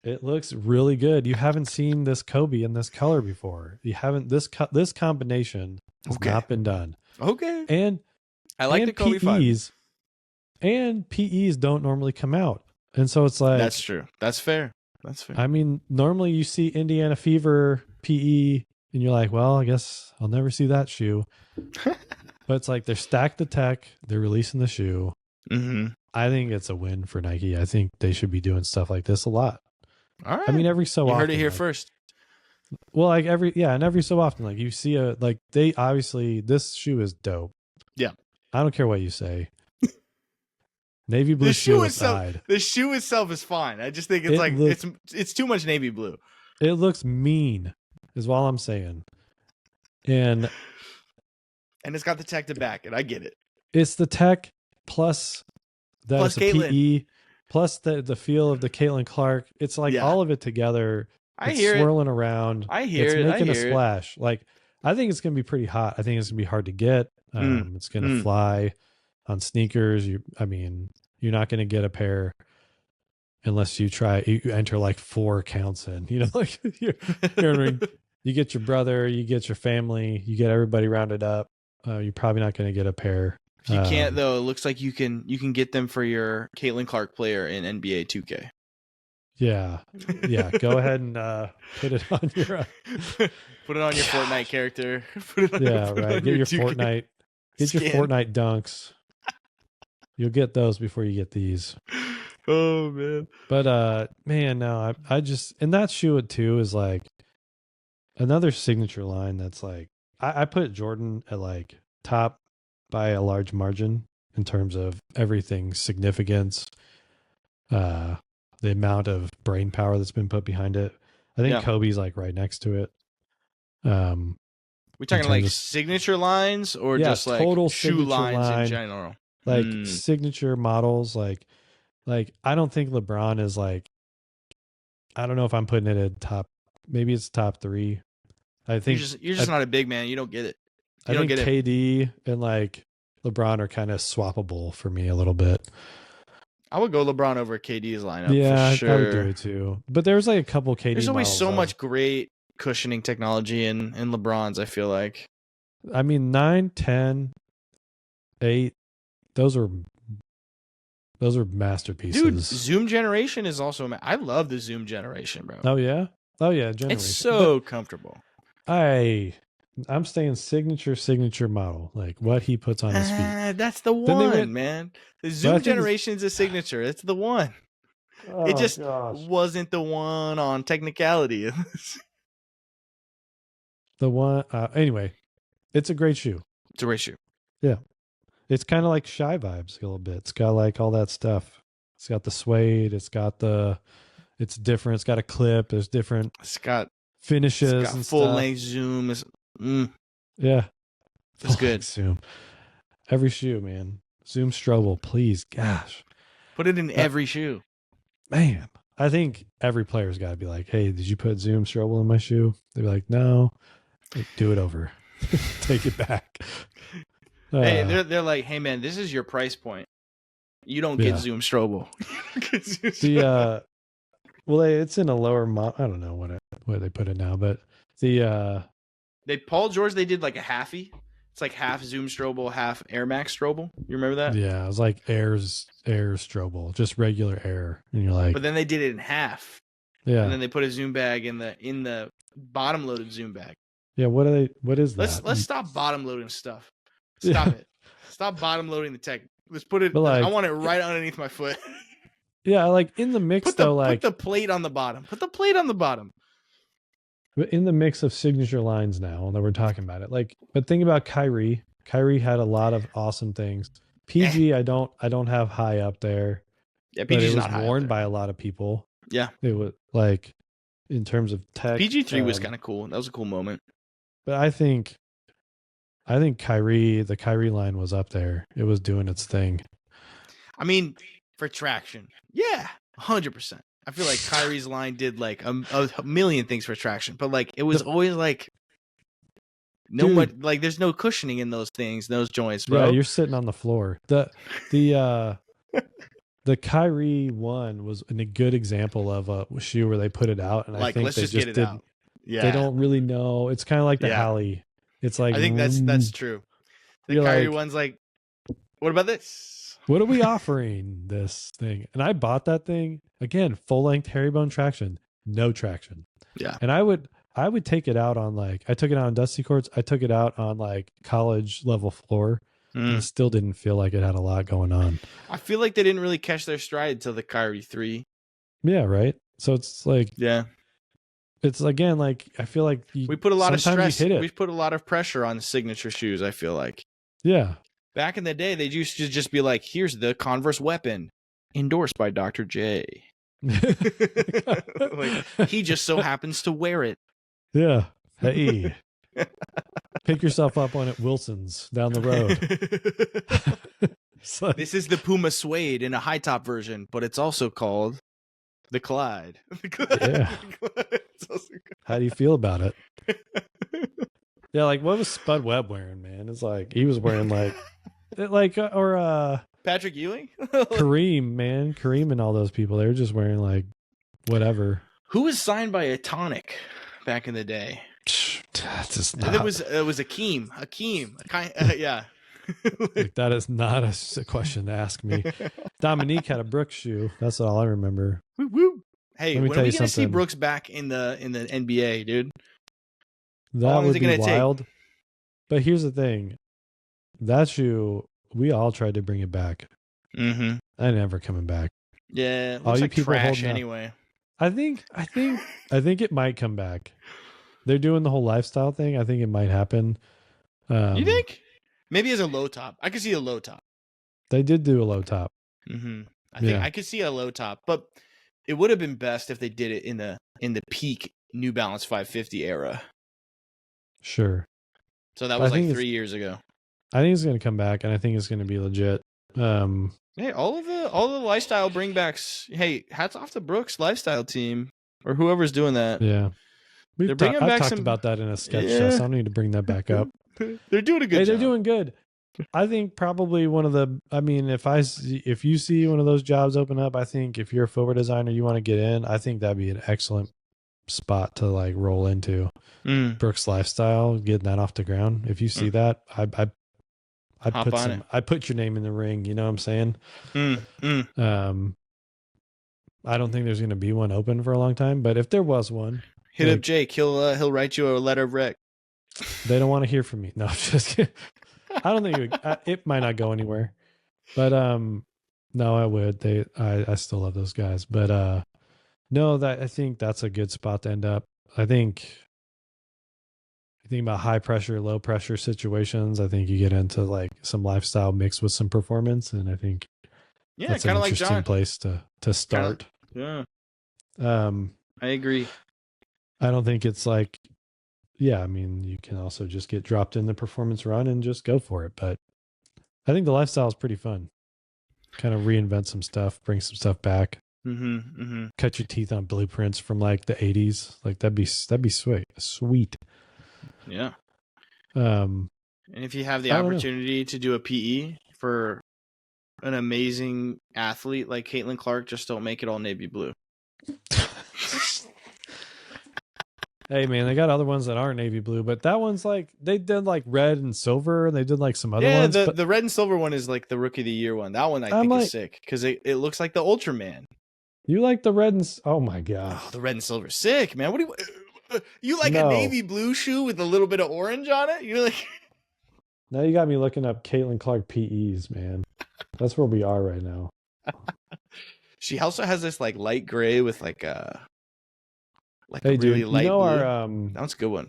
S1: It looks really good. You haven't seen this Kobe in this color before. You haven't this combination has not been done.
S2: Okay.
S1: And
S2: I like the Kobe
S1: PEs.
S2: 5.
S1: And PEs don't normally come out. And so it's like,
S2: that's true. That's fair.
S1: I mean, normally you see Indiana Fever PE and you're like, well, I guess I'll never see that shoe. But it's like they're stacked the tech, they're releasing the shoe. I think it's a win for Nike. I think they should be doing stuff like this a lot.
S2: All right.
S1: I mean, every so often.
S2: You heard it here first.
S1: Well, like every so often, like you see they obviously, this shoe is dope.
S2: Yeah.
S1: I don't care what you say. Navy blue shoe aside.
S2: The shoe itself is fine. I just think it's it's too much navy blue.
S1: It looks mean, is all I'm saying. And
S2: it's got the tech to back it. I get it.
S1: It's the tech plus it's a PE plus the feel of the Caitlin Clark. It's like all of it together.
S2: I hear
S1: swirling around.
S2: I hear
S1: it's
S2: it.
S1: Making a splash. Like, I think it's gonna be pretty hot. I think it's gonna be hard to get. It's gonna fly on sneakers. you're not going to get a pair unless you enter like 4 accounts in, like you know what I mean? You get your brother, you get your family, you get everybody rounded up. You're probably not going to get a pair.
S2: If you can't though, it looks like you can get them for your Caitlin Clark player in NBA 2K.
S1: Yeah. Go ahead and put it on your
S2: put it on your Fortnite character. Put it on
S1: right. Get your Fortnite. Get your Fortnite dunks. You'll get those before you get these.
S2: Oh man.
S1: But man, no, I just, and that shoe too is like another signature line that's like I put Jordan at like top by a large margin in terms of everything, significance, the amount of brain power that's been put behind it. I think Kobe's like right next to it.
S2: We talking like signature lines or just like
S1: total
S2: shoe lines
S1: line,
S2: in general?
S1: Like signature models, like I don't think LeBron is like, I don't know if I'm putting it at top, maybe it's top 3. I think
S2: you're just not a big man. You don't get it.
S1: I think KD and like LeBron are kind of swappable for me a little bit.
S2: I would go LeBron over KD's lineup.
S1: Yeah,
S2: for sure.
S1: I would do it too. But there's like a couple KD.
S2: There's always so much great cushioning technology in LeBron's, I feel like.
S1: I mean, 9, 10, 8, those are masterpieces.
S2: Dude, Zoom Generation is also I love the Zoom Generation, bro.
S1: Oh yeah? Generation.
S2: It's so comfortable.
S1: I'm staying signature model, like what he puts on his feet.
S2: That's the one, man. The Zoom Generation is a signature. It's the one. It just wasn't the one on technicality.
S1: The one, anyway, it's a great shoe.
S2: It's a great shoe.
S1: Yeah. It's kind of like SHAI vibes a little bit. It's got like all that stuff. It's got the suede. It's different. It's got a clip. There's different.
S2: It's got
S1: finishes.
S2: It's got
S1: and
S2: full
S1: stuff.
S2: length zoom.
S1: Yeah.
S2: It's good.
S1: Zoom. Every shoe, man. Zoom Strobel, please. Gosh.
S2: Put it in every shoe.
S1: Man. I think every player's got to be like, hey, did you put Zoom Strobel in my shoe? They'd be like, no. Like, do it over. Take it back.
S2: Hey, they're like, hey man, this is your price point. You don't get Zoom Strobel.
S1: Well, it's in a lower I don't know what they put it now, but
S2: Paul George, they did like a halfie. It's like half Zoom Strobel, half Air Max Strobel. You remember that?
S1: Yeah, it was like Air Strobel, just regular Air, and you're like.
S2: But then they did it in half.
S1: Yeah.
S2: And then they put a Zoom bag in the bottom loaded Zoom bag.
S1: Yeah, what is that?
S2: Let's stop bottom loading stuff. Stop it. Stop bottom loading the tech. Let's put it.
S1: Like,
S2: I want it right underneath my foot.
S1: Yeah, like in the mix
S2: put the plate on the bottom. Put the plate on the bottom.
S1: But in the mix of signature lines now that we're talking about it, like, but think about Kyrie. Kyrie had a lot of awesome things. PG, I don't have high up there.
S2: Yeah, PG's
S1: not high. It was worn by a lot of people.
S2: Yeah,
S1: it was like in terms of tech.
S2: PG3 was kind of cool. That was a cool moment.
S1: But I think Kyrie, the Kyrie line was up there. It was doing its thing.
S2: I mean, for traction, yeah, 100%. I feel like Kyrie's line did like a million things for traction, but like it was always like like there's no cushioning in those things, those joints, bro.
S1: Yeah, you're sitting on the floor. The Kyrie one was a good example of a shoe where they put it out, and
S2: like,
S1: I think
S2: let's
S1: they
S2: just
S1: just
S2: get it out. Yeah,
S1: they don't really know. It's kind of like the HALI. It's like,
S2: I think that's true. The Kyrie one's like, what about this?
S1: What are we offering this thing? And I bought that thing again, full length herringbone traction, no traction.
S2: Yeah.
S1: And I would take it out on like, I took it out on dusty courts. I took it out on like college level floor. And it still didn't feel like it had a lot going on.
S2: I feel like they didn't really catch their stride until the Kyrie 3.
S1: Yeah. Right. So it's like,
S2: yeah,
S1: it's again, like, I feel like
S2: we put a lot of stress. We put a lot of pressure on the signature shoes. I feel like,
S1: yeah.
S2: Back in the day, they used to just be like, here's the Converse weapon endorsed by Dr. J. Like, he just so happens to wear it.
S1: Yeah. Hey, pick yourself up on it, Wilson's down the road.
S2: Like, this is the Puma suede in a high top version, but it's also called the Clyde.
S1: Yeah. How do you feel about it? Yeah, like what was Spud Webb wearing, man? It's like he was wearing like
S2: Patrick Ewing?
S1: Kareem, man. Kareem and all those people. They were just wearing like whatever.
S2: Who was signed by Atonic back in the day?
S1: That's just not.
S2: It was Akeem. Yeah.
S1: Like, that is not a question to ask me. Dominique had a Brooks shoe. That's all I remember.
S2: Woo woo. Hey, when are we gonna see Brooks back in the NBA, dude?
S1: That would be wild. But here's the thing. That shoe, we all tried to bring it back.
S2: Mm-hmm.
S1: I never coming back.
S2: Yeah, all you like people trash anyway.
S1: I think it might come back. They're doing the whole lifestyle thing. I think it might happen.
S2: You think? Maybe as a low top. I could see a low top.
S1: They did do a low top.
S2: Mm-hmm. I think I could see a low top, but it would have been best if they did it in the peak New Balance 550 era.
S1: Sure.
S2: So that was like 3 years ago.
S1: I think it's going to come back, and I think it's going to be legit.
S2: Hey, all the lifestyle bringbacks. Hey, hats off to Brooks lifestyle team or whoever's doing that.
S1: Yeah, I've talked about that in a sketch show, so I don't need to bring that back up.
S2: They're doing a good job.
S1: They're doing good. I think probably one of the. I mean, if you see one of those jobs open up, I think if you're a footwear designer, you want to get in. I think that'd be an excellent spot to like roll into. Brooks lifestyle, getting that off the ground. If you see that, I put your name in the ring. You know what I'm saying? I don't think there's going to be one open for a long time, but if there was one,
S2: hit up Jake. He'll write you a letter of rec.
S1: They don't want to hear from me. No, I'm just kidding. I don't think it might not go anywhere, but no, I would. I still love those guys, but no, I think that's a good spot to end up. I think about high pressure, low pressure situations. I think you get into like some lifestyle mixed with some performance, and I think that's an interesting place to start.
S2: Yeah. I agree.
S1: I don't think it's like, I mean, you can also just get dropped in the performance run and just go for it. But I think the lifestyle is pretty fun. Kind of reinvent some stuff, bring some stuff back. Cut your teeth on blueprints from like the 80s. Like that'd be sweet.
S2: Yeah. And if you have the opportunity to do a PE for an amazing athlete like Caitlin Clark, just don't make it all navy blue.
S1: Hey man, they got other ones that aren't navy blue, but that one's like they did like red and silver, and they did like some other ones.
S2: Yeah, the red and silver one is like the rookie of the year one. That one I think is sick because it looks like the Ultraman.
S1: You like the red and oh my god,
S2: the red and silver, sick man. What do you like a navy blue shoe with a little bit of orange on it? You're like,
S1: now you got me looking up Caitlin Clark PEs, man. That's where we are right now.
S2: She also has this like light gray with like
S1: hey,
S2: a really light blue.
S1: Our
S2: that one's a good one.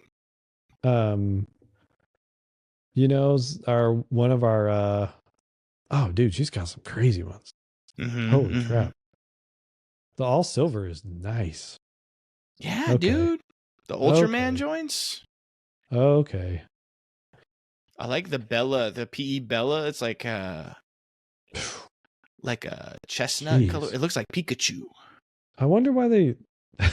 S1: One of our oh dude, she's got some crazy ones. Holy crap. The all silver is nice.
S2: Yeah, dude. The Ultraman joints.
S1: Okay.
S2: I like the Bella, the PE Bella. It's like a chestnut color. It looks like Pikachu.
S1: I wonder why they I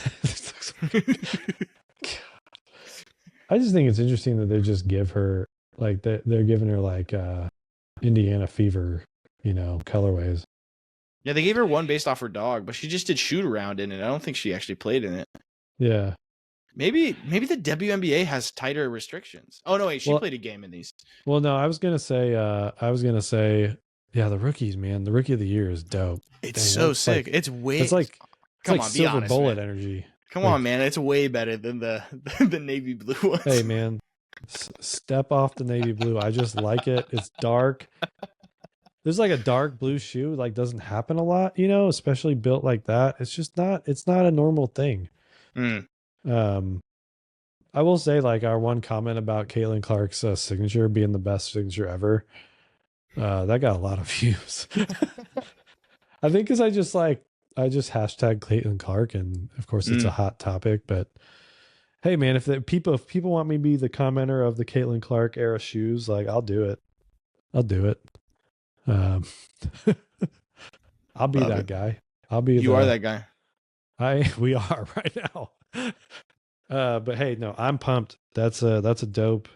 S1: just think it's interesting that they just give her like they're giving her like Indiana Fever, colorways.
S2: Yeah, they gave her one based off her dog, but she just did shoot around in it. I don't think she actually played in it.
S1: Yeah.
S2: Maybe the WNBA has tighter restrictions. Oh no, wait, she played a game in these.
S1: Well, no, I was gonna say, yeah, the rookies, man, the rookie of the year is dope.
S2: It's so sick. Like, it's like
S1: silver
S2: honest,
S1: bullet
S2: man.
S1: Energy.
S2: Come on, man, it's way better than the navy blue ones.
S1: Hey, man, step off the navy blue. I just like it. It's dark. There's like a dark blue shoe, like doesn't happen a lot, especially built like that. It's not a normal thing. I will say, like, our one comment about Caitlin Clark's signature being the best signature ever, that got a lot of views. I think because I just hashtag Caitlin Clark, and of course it's a hot topic. But hey, man, if people want me to be the commenter of the Caitlin Clark era shoes, like I'll do it. I'll be that guy.
S2: You are that guy.
S1: We are right now. But hey, no, I'm pumped. That's a dope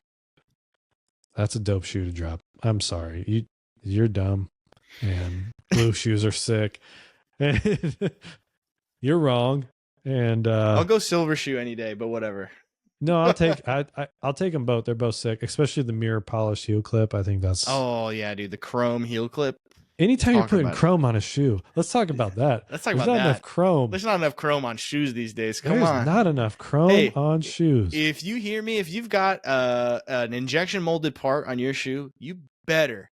S1: shoe to drop. I'm sorry. You're dumb. and blue shoes are sick. You're wrong. And
S2: I'll go silver shoe any day, but whatever.
S1: No, I'll take them both. They're both sick, especially the mirror polished heel clip. I think that's.
S2: Oh yeah, dude, the chrome heel clip.
S1: Anytime you're putting chrome on a shoe, let's talk about that.
S2: Let's talk about that. There's
S1: not enough chrome.
S2: There's not enough chrome on shoes these days. Come
S1: There's
S2: on.
S1: not enough chrome on shoes.
S2: If you hear me, if you've got an injection molded part on your shoe, you better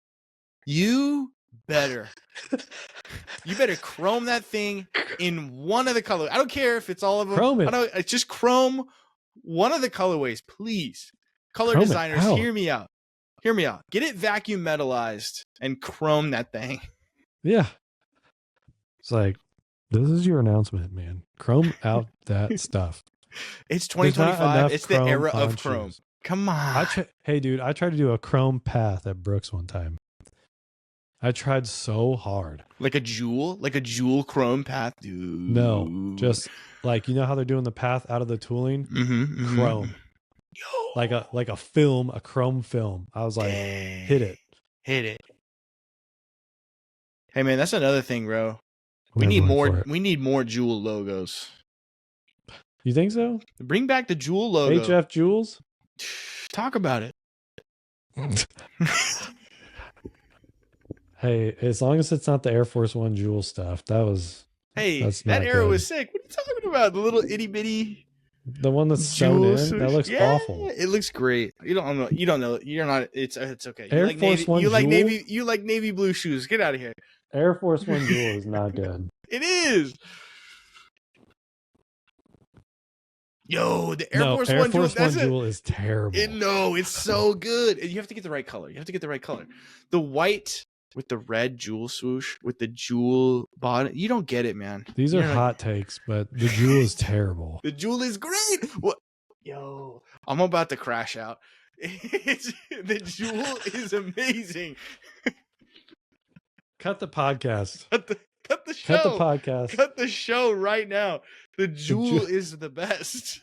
S2: chrome that thing in one of the colors. I don't care if it's all of them.
S1: Chrome it.
S2: It's just chrome one of the colorways, please. Color designers, hear me out. Get it vacuum metallized and chrome that thing.
S1: Yeah. It's like, this is your announcement, man. Chrome out that stuff.
S2: It's 2025. It's the era of chrome. Shoes. Come on.
S1: Hey, dude, I tried to do a chrome path at Brooks one time. I tried so hard.
S2: Like a jewel chrome path, dude.
S1: No, just like, you know how they're doing the path out of the tooling? Chrome.
S2: Yo.
S1: Like a film, a chrome film. I was like, hit it.
S2: Hey man, that's another thing, bro. We need more jewel logos.
S1: You think so?
S2: Bring back the jewel logo.
S1: HF Jewels?
S2: Talk about it.
S1: Hey, as long as it's not the Air Force One jewel stuff, that
S2: arrow was sick. What are you talking about? The little itty bitty,
S1: the one that's sewn in. That looks awful.
S2: It looks great. You don't know. You're not. It's okay.
S1: Air Force One.
S2: You like navy. You like navy blue shoes. Get out of here.
S1: Air Force One jewel is not good.
S2: It is. Yo, the Air Force One
S1: jewel is terrible.
S2: It's so good. And you have to get the right color. The white with the red jewel swoosh with the jewel bottom. You don't get it, man.
S1: These are hot takes, but the jewel is terrible.
S2: The jewel is great. What? Yo, I'm about to crash out. The jewel is amazing.
S1: Cut the podcast.
S2: Cut the show.
S1: Cut the podcast.
S2: Cut the show right now. The jewel is the best.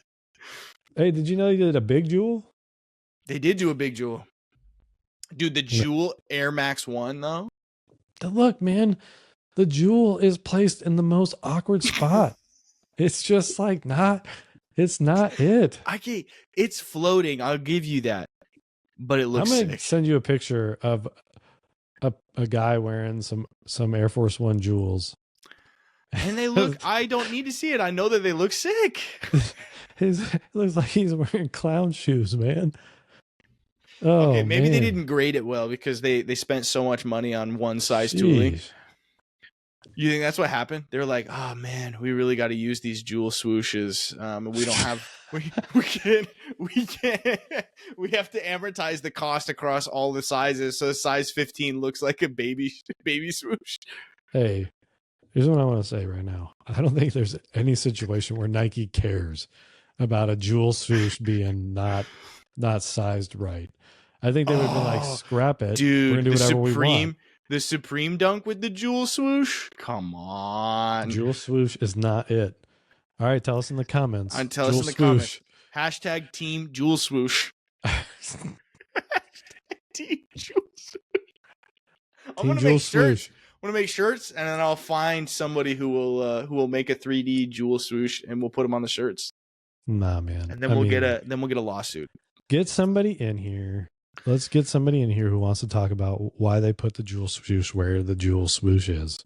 S1: Hey, did you know they did a big jewel?
S2: They did do a big jewel. Dude, the jewel Air Max 1, though.
S1: Look, man, the jewel is placed in the most awkward spot. It's just like it's not it.
S2: It's floating. I'll give you that. But it looks sick. I'm going to
S1: send you a picture of a guy wearing some Air Force One jewels.
S2: And they look, I don't need to see it. I know that they look sick.
S1: It looks like he's wearing clown shoes, man. Oh,
S2: okay, maybe they didn't grade it well because they spent so much money on one size tooling. You think that's what happened? They're like, oh man, we really got to use these jewel swooshes. We don't have, we have to amortize the cost across all the sizes. So size 15 looks like a baby swoosh.
S1: Hey, here's what I want to say right now. I don't think there's any situation where Nike cares about a jewel swoosh being not sized right. I think they would be like, scrap it.
S2: Dude,
S1: we're gonna do whatever we want.
S2: The Supreme dunk with the jewel swoosh? Come on.
S1: Jewel swoosh is not it. All right, tell us in the comments.
S2: Comments. Hashtag team jewel swoosh. Team jewel swoosh. I'm going to make shirts. I'm going to make shirts, and then I'll find somebody who will make a 3D jewel swoosh, and we'll put them on the shirts.
S1: Nah, man.
S2: And then we'll get a lawsuit.
S1: Get somebody in here. Let's get somebody in here who wants to talk about why they put the jewel swoosh where the jewel swoosh is.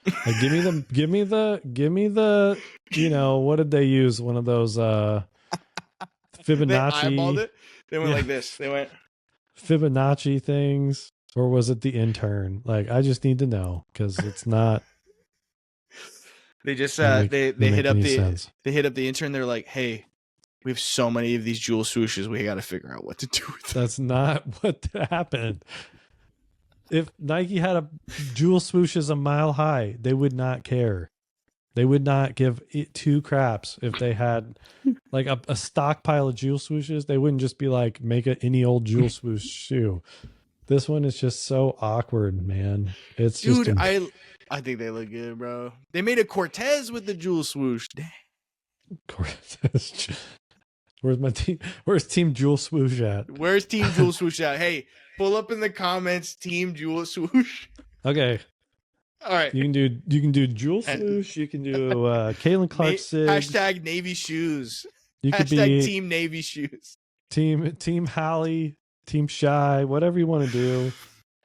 S1: Like, give me the, you know, what did they use? One of those Fibonacci.
S2: They eyeballed it. They went like this. They went
S1: Fibonacci things, or was it the intern? Like, I just need to know because it's not.
S2: They just they hit up the intern. They're like, hey, we have so many of these jewel swooshes. We got to figure out what to do with them.
S1: That's not what happened. If Nike had a jewel swooshes a mile high, they would not care. They would not give it two craps if they had like a stockpile of jewel swooshes. They wouldn't just be like, make any old jewel swoosh shoe. This one is just so awkward, man. It's
S2: dude, I think they look good, bro. They made a Cortez with the jewel swoosh. Dang.
S1: Cortez. Where's my team? Where's Team Jewel Swoosh at?
S2: Where's Team Jewel Swoosh at? Hey, pull up in the comments, Team Jewel Swoosh.
S1: Okay.
S2: All right.
S1: You can do Jewel Swoosh. You can do Caitlin Clark Sigs.
S2: Hashtag Navy shoes.
S1: You
S2: hashtag
S1: could be
S2: Team Navy shoes.
S1: Team HALI, Team SHAI, whatever you want to do.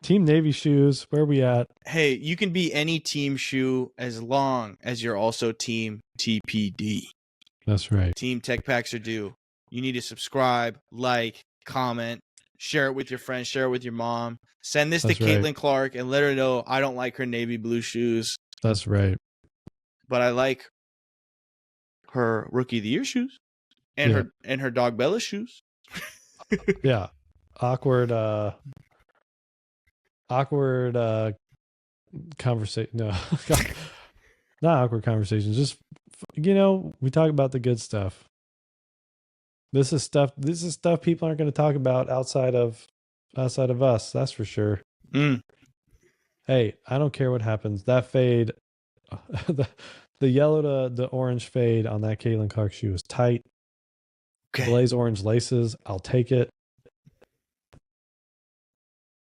S1: Team Navy shoes. Where are we at?
S2: Hey, you can be any team shoe as long as you're also Team TPD.
S1: That's right.
S2: Team Tech Packs are due. You need to subscribe, like, comment, share it with your friends, share it with your mom. Send this to Caitlin Clark and let her know I don't like her navy blue shoes.
S1: That's right.
S2: But I like her Rookie of the Year shoes and her Dog Bella shoes.
S1: Yeah. Awkward conversation. No. Not awkward conversations. Just, we talk about the good stuff. This is stuff people aren't going to talk about outside of us. That's for sure. Hey, I don't care what happens. That fade, the yellow to the orange fade on that Caitlin Clark shoe is tight. Okay. Blaze orange laces. I'll take it.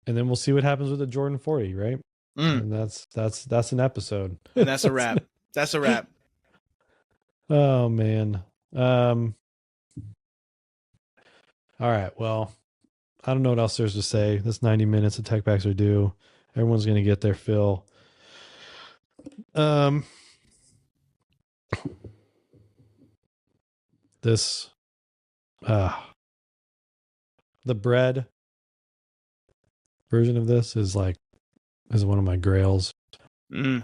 S1: And then we'll see what happens with the Jordan 40, right? And that's an episode.
S2: And that's a wrap. That's a wrap.
S1: Oh man. All right. Well, I don't know what else there's to say. This 90 minutes of Tech Packs are due. Everyone's going to get their fill. This, the bread version of this is one of my grails.
S2: I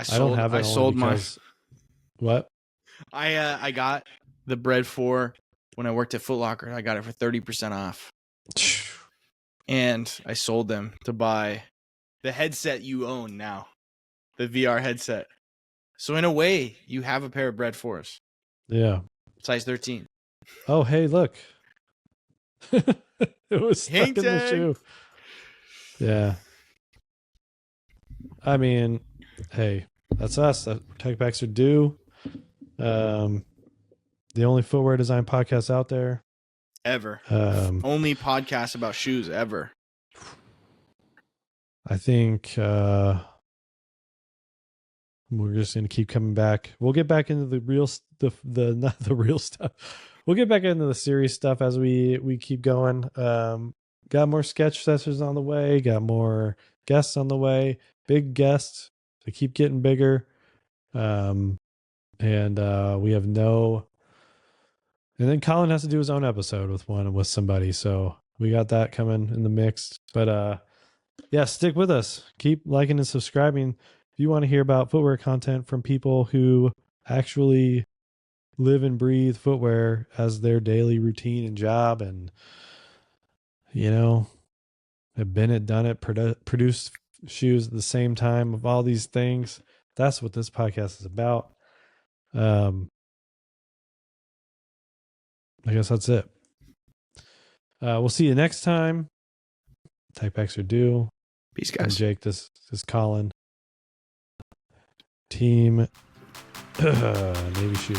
S2: don't have it. I sold my.
S1: What?
S2: I got the bread for when I worked at Foot Locker. I got it for 30% off. And I sold them to buy the headset you own now, the VR headset. So in a way, you have a pair of bread for us.
S1: Yeah.
S2: Size 13.
S1: Oh, hey, look. It was stuck in the shoe. Yeah. I mean, hey, that's us. Tech Packs are due. The only footwear design podcast out there.
S2: Ever. Only podcast about shoes ever.
S1: I think we're just going to keep coming back. We'll get back into the real not the real stuff. We'll get back into the serious stuff as we keep going. Got more sketch sessions on the way. Got more guests on the way. Big guests. They keep getting bigger. And we have no. And then Colin has to do his own episode with somebody. So we got that coming in the mix. But yeah, stick with us. Keep liking and subscribing. If you want to hear about footwear content from people who actually live and breathe footwear as their daily routine and job, and have been it, done it, produced shoes at the same time of all these things, that's what this podcast is about. I guess that's it. We'll see you next time. Tech Packs are due.
S2: Peace, guys.
S1: I'm Jake. This is Colin. Team Navy Shoe.